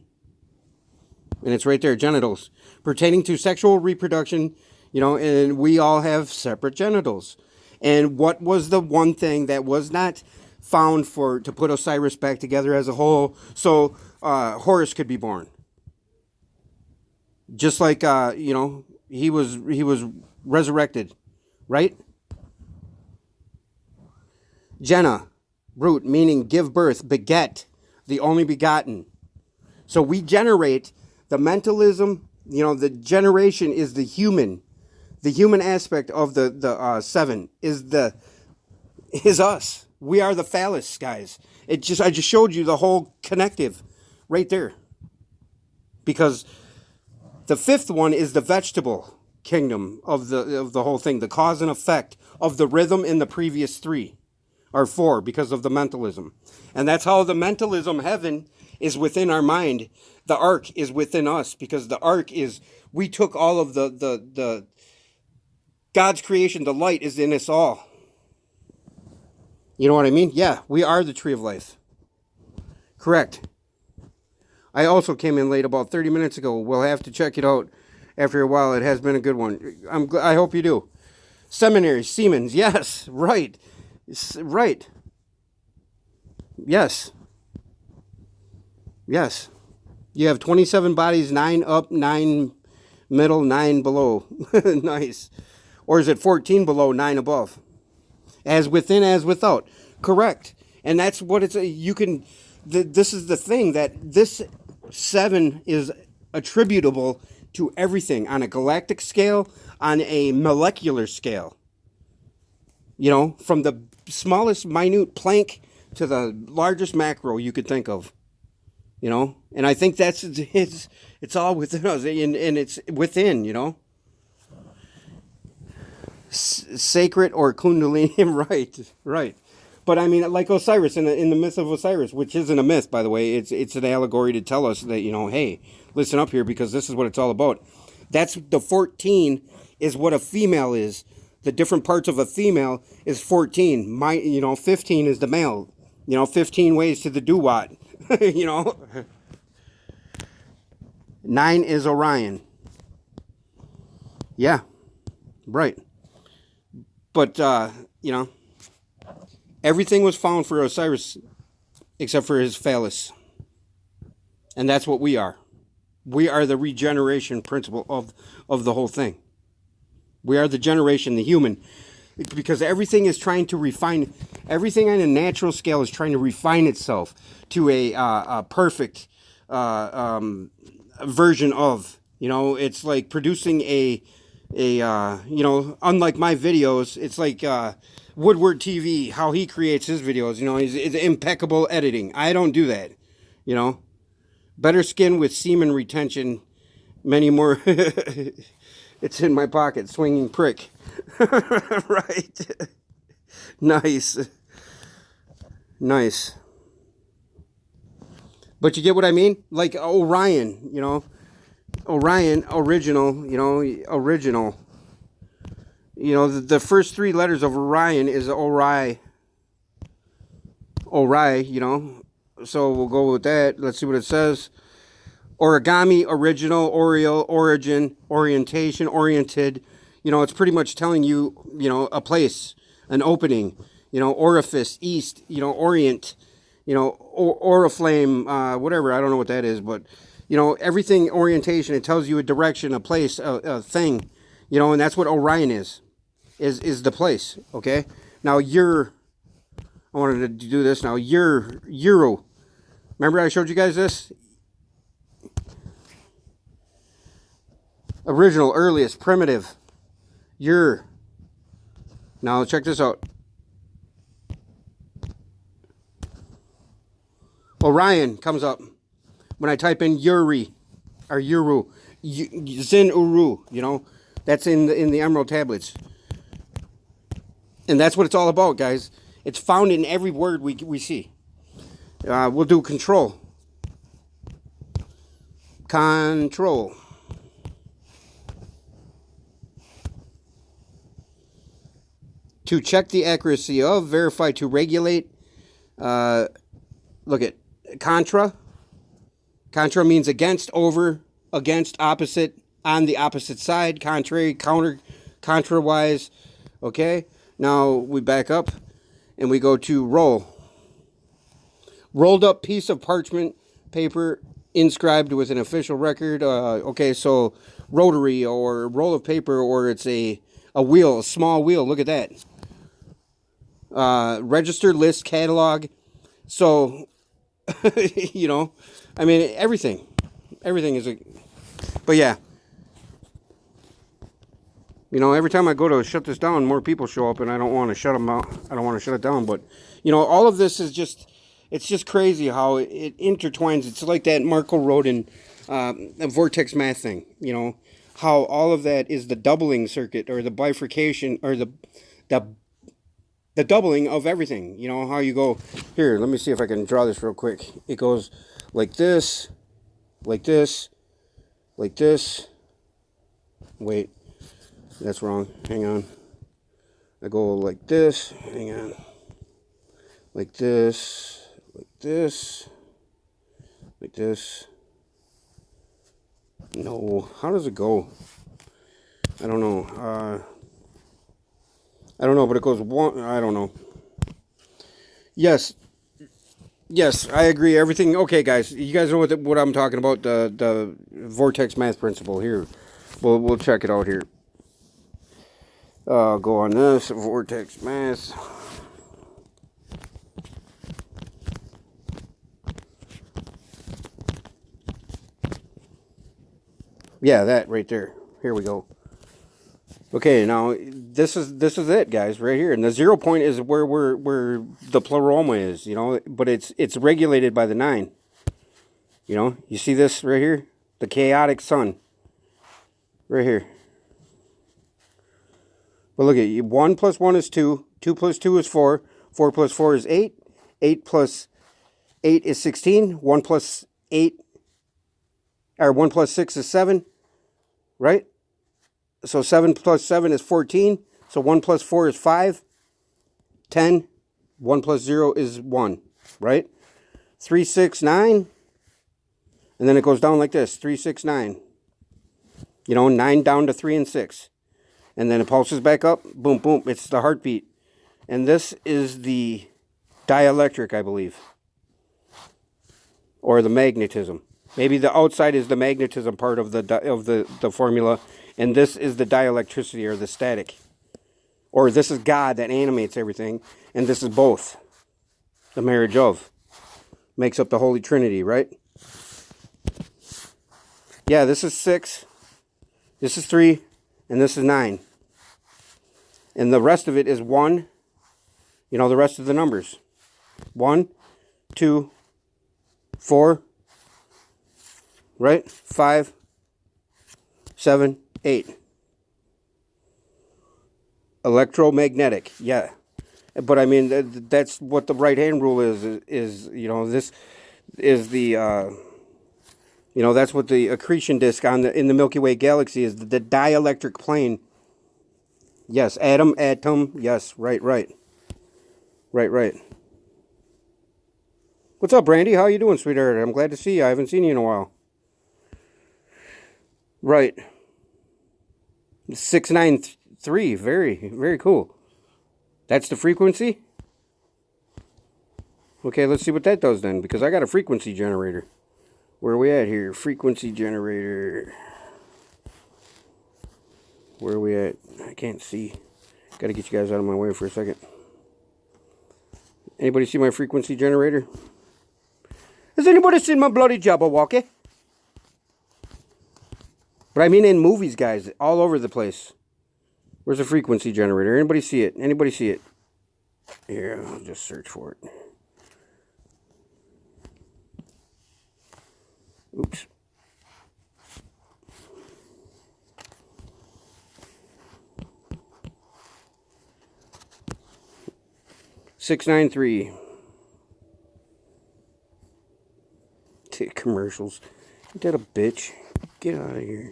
And it's right there, genitals, pertaining to sexual reproduction, and we all have separate genitals. And what was the one thing that was not found to put Osiris back together as a whole, so Horus could be born? Just like he was resurrected, right? Jenna, root, meaning give birth, beget, the only begotten. So we generate the mentalism. The generation is the human aspect of the seven is us. We are the phallus, guys. I just showed you the whole connective right there. Because the fifth one is the vegetable kingdom of the whole thing, the cause and effect of the rhythm in the previous three, or four, because of the mentalism. And that's how the mentalism heaven is within our mind. The ark is within us, because the ark is, we took all of the God's creation, the light is in us all. You know what I mean? Yeah, we are the tree of life. Correct. I also came in late about 30 minutes ago. We'll have to check it out after a while. It has been a good one. I hope you do. Seminary, Siemens, yes, right. Right. Yes. Yes. You have 27 bodies, 9 up, 9 middle, 9 below. Nice. Or is it 14 below, 9 above? As within, as without. Correct. And that's what it's, you can, this is the thing, that this 7 is attributable to everything on a galactic scale, on a molecular scale. You know, from the smallest minute plank to the largest macro you could think of. You know, and I think that's it's all within us, and it's within. You know, sacred or kundalini, right, right. But I mean, like Osiris in the myth of Osiris, which isn't a myth, by the way. It's an allegory to tell us that, you know, hey, listen up here, because this is what it's all about. That's the 14 is what a female is. The different parts of a female is 14. 15 is the male. 15 ways to the do-what. 9 is Orion. Yeah, right. But, everything was found for Osiris except for his phallus. And that's what we are. We are the regeneration principle of the whole thing. We are the generation, the human. Because everything is trying to refine, everything on a natural scale is trying to refine itself to a perfect version of. It's like producing unlike my videos, it's like Woodward TV, how he creates his videos. It's impeccable editing. I don't do that. Better skin with semen retention, many more. It's in my pocket, swinging prick. Right. Nice. But you get what I mean? Like Orion, Orion, original, original. The first 3 letters of Orion is Ori. So we'll go with that. Let's see what it says. Origami, original, Oriole, origin, orientation, oriented. It's pretty much telling you, a place, an opening, orifice, east, orient, oriflame, whatever. I don't know what that is, but, everything orientation, it tells you a direction, a place, a thing, and that's what Orion is the place, okay? Now, I wanted to do this now, Euro. Remember I showed you guys this? Original, earliest, primitive. Now check this out. Orion comes up when I type in Yuri or Uru. Zin Uru, that's in the Emerald Tablets. And that's what it's all about, guys. It's found in every word we see. We'll do control. Control. To check the accuracy of, verify, to regulate. Look at contra. Contra means against, over, against, opposite, on the opposite side, contrary, counter, contrawise. Okay? Now we back up and we go to roll. Rolled up piece of parchment paper inscribed with an official record. Okay, so rotary or roll of paper, or it's a wheel, a small wheel. Look at that. Register, list, catalog. So, everything is but yeah, every time I go to shut this down, more people show up, and I don't want to shut them out. I don't want to shut it down, but all of this is it's just crazy how it intertwines. It's like that Marco Rodin, vortex math thing, how all of that is the doubling circuit, or the bifurcation, or the doubling of everything. How you go here. Let me see if I can draw this real quick. It goes like this, like this, like this. Wait, that's wrong. Hang on. I go like this. Hang on. like this, like this, like this. No, how does it go? I don't know. I don't know, but it goes one. I don't know. Yes, yes, I agree. Everything. Okay, guys, you guys know what I'm talking about. The vortex math principle here. We'll check it out here. Go on this vortex math. Yeah, that right there. Here we go. Okay, now this is it, guys, right here. And the 0 point is where the pleroma is, you know, but it's regulated by the 9. You know, you see this right here? The chaotic sun. Right here. But look at you. 1 plus 1 is 2. 2 plus 2 is 4. 4 plus 4 is 8. 8 plus 8 is 16. 1 plus 8, or 1 plus 6 is 7. Right? So 7 plus 7 is 14. So 1 plus 4 is 5. 10. 1 plus 0 is 1. Right? 3, 6, 9. And then it goes down like this. 3, 6, 9. You know, 9 down to 3 and 6. And then it pulses back up. Boom, boom. It's the heartbeat. And this is the dielectric, I believe. Or the magnetism. Maybe the outside is the magnetism part of the formula. And this is the dielectricity or the static. Or this is God that animates everything. And this is both. The marriage of. Makes up the Holy Trinity, right? Yeah, this is 6. This is 3. And this is 9. And the rest of it is 1. You know, the rest of the numbers. 1, 2, 4. Right? 5, 7, 8. Electromagnetic. Yeah. But I mean, that's what the right hand rule is, you know, this is the, you know, that's what the accretion disk in the Milky Way galaxy is, the dielectric plane. Yes, atom. Yes, right. Right. What's up, Brandy? How you doing, sweetheart? I'm glad to see you. I haven't seen you in a while. Right. 693. Very, very cool. That's the frequency? Okay, let's see what that does then, because I got a frequency generator. Where are we at here? Frequency generator. Where are we at? I can't see. Got to get you guys out of my way for a second. Anybody see my frequency generator? Has anybody seen my bloody Jabberwocky? But I mean in movies, guys, all over the place. Where's the frequency generator? Anybody see it? Anybody see it? Here, I'll just search for it. Oops. $693. Commercials. Ain't that a bitch? Get out of here.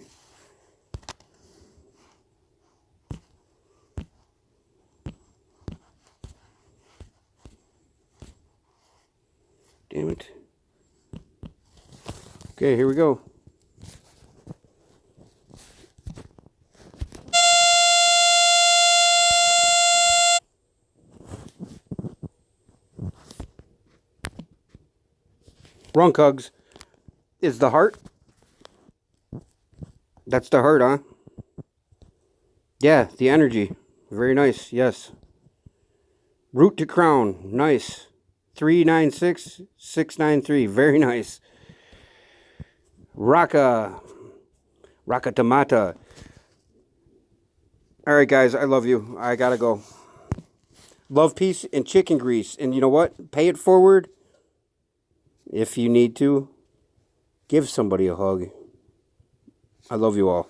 Damn it. Okay, here we go. Runkugs is the heart. That's the heart, huh? Yeah, the energy. Very nice, yes. Root to crown, nice. 396, 693, very nice. Raka Tamata. All right, guys, I love you. I gotta go. Love, peace, and chicken grease. And you know what? Pay it forward. If you need to, give somebody a hug. I love you all.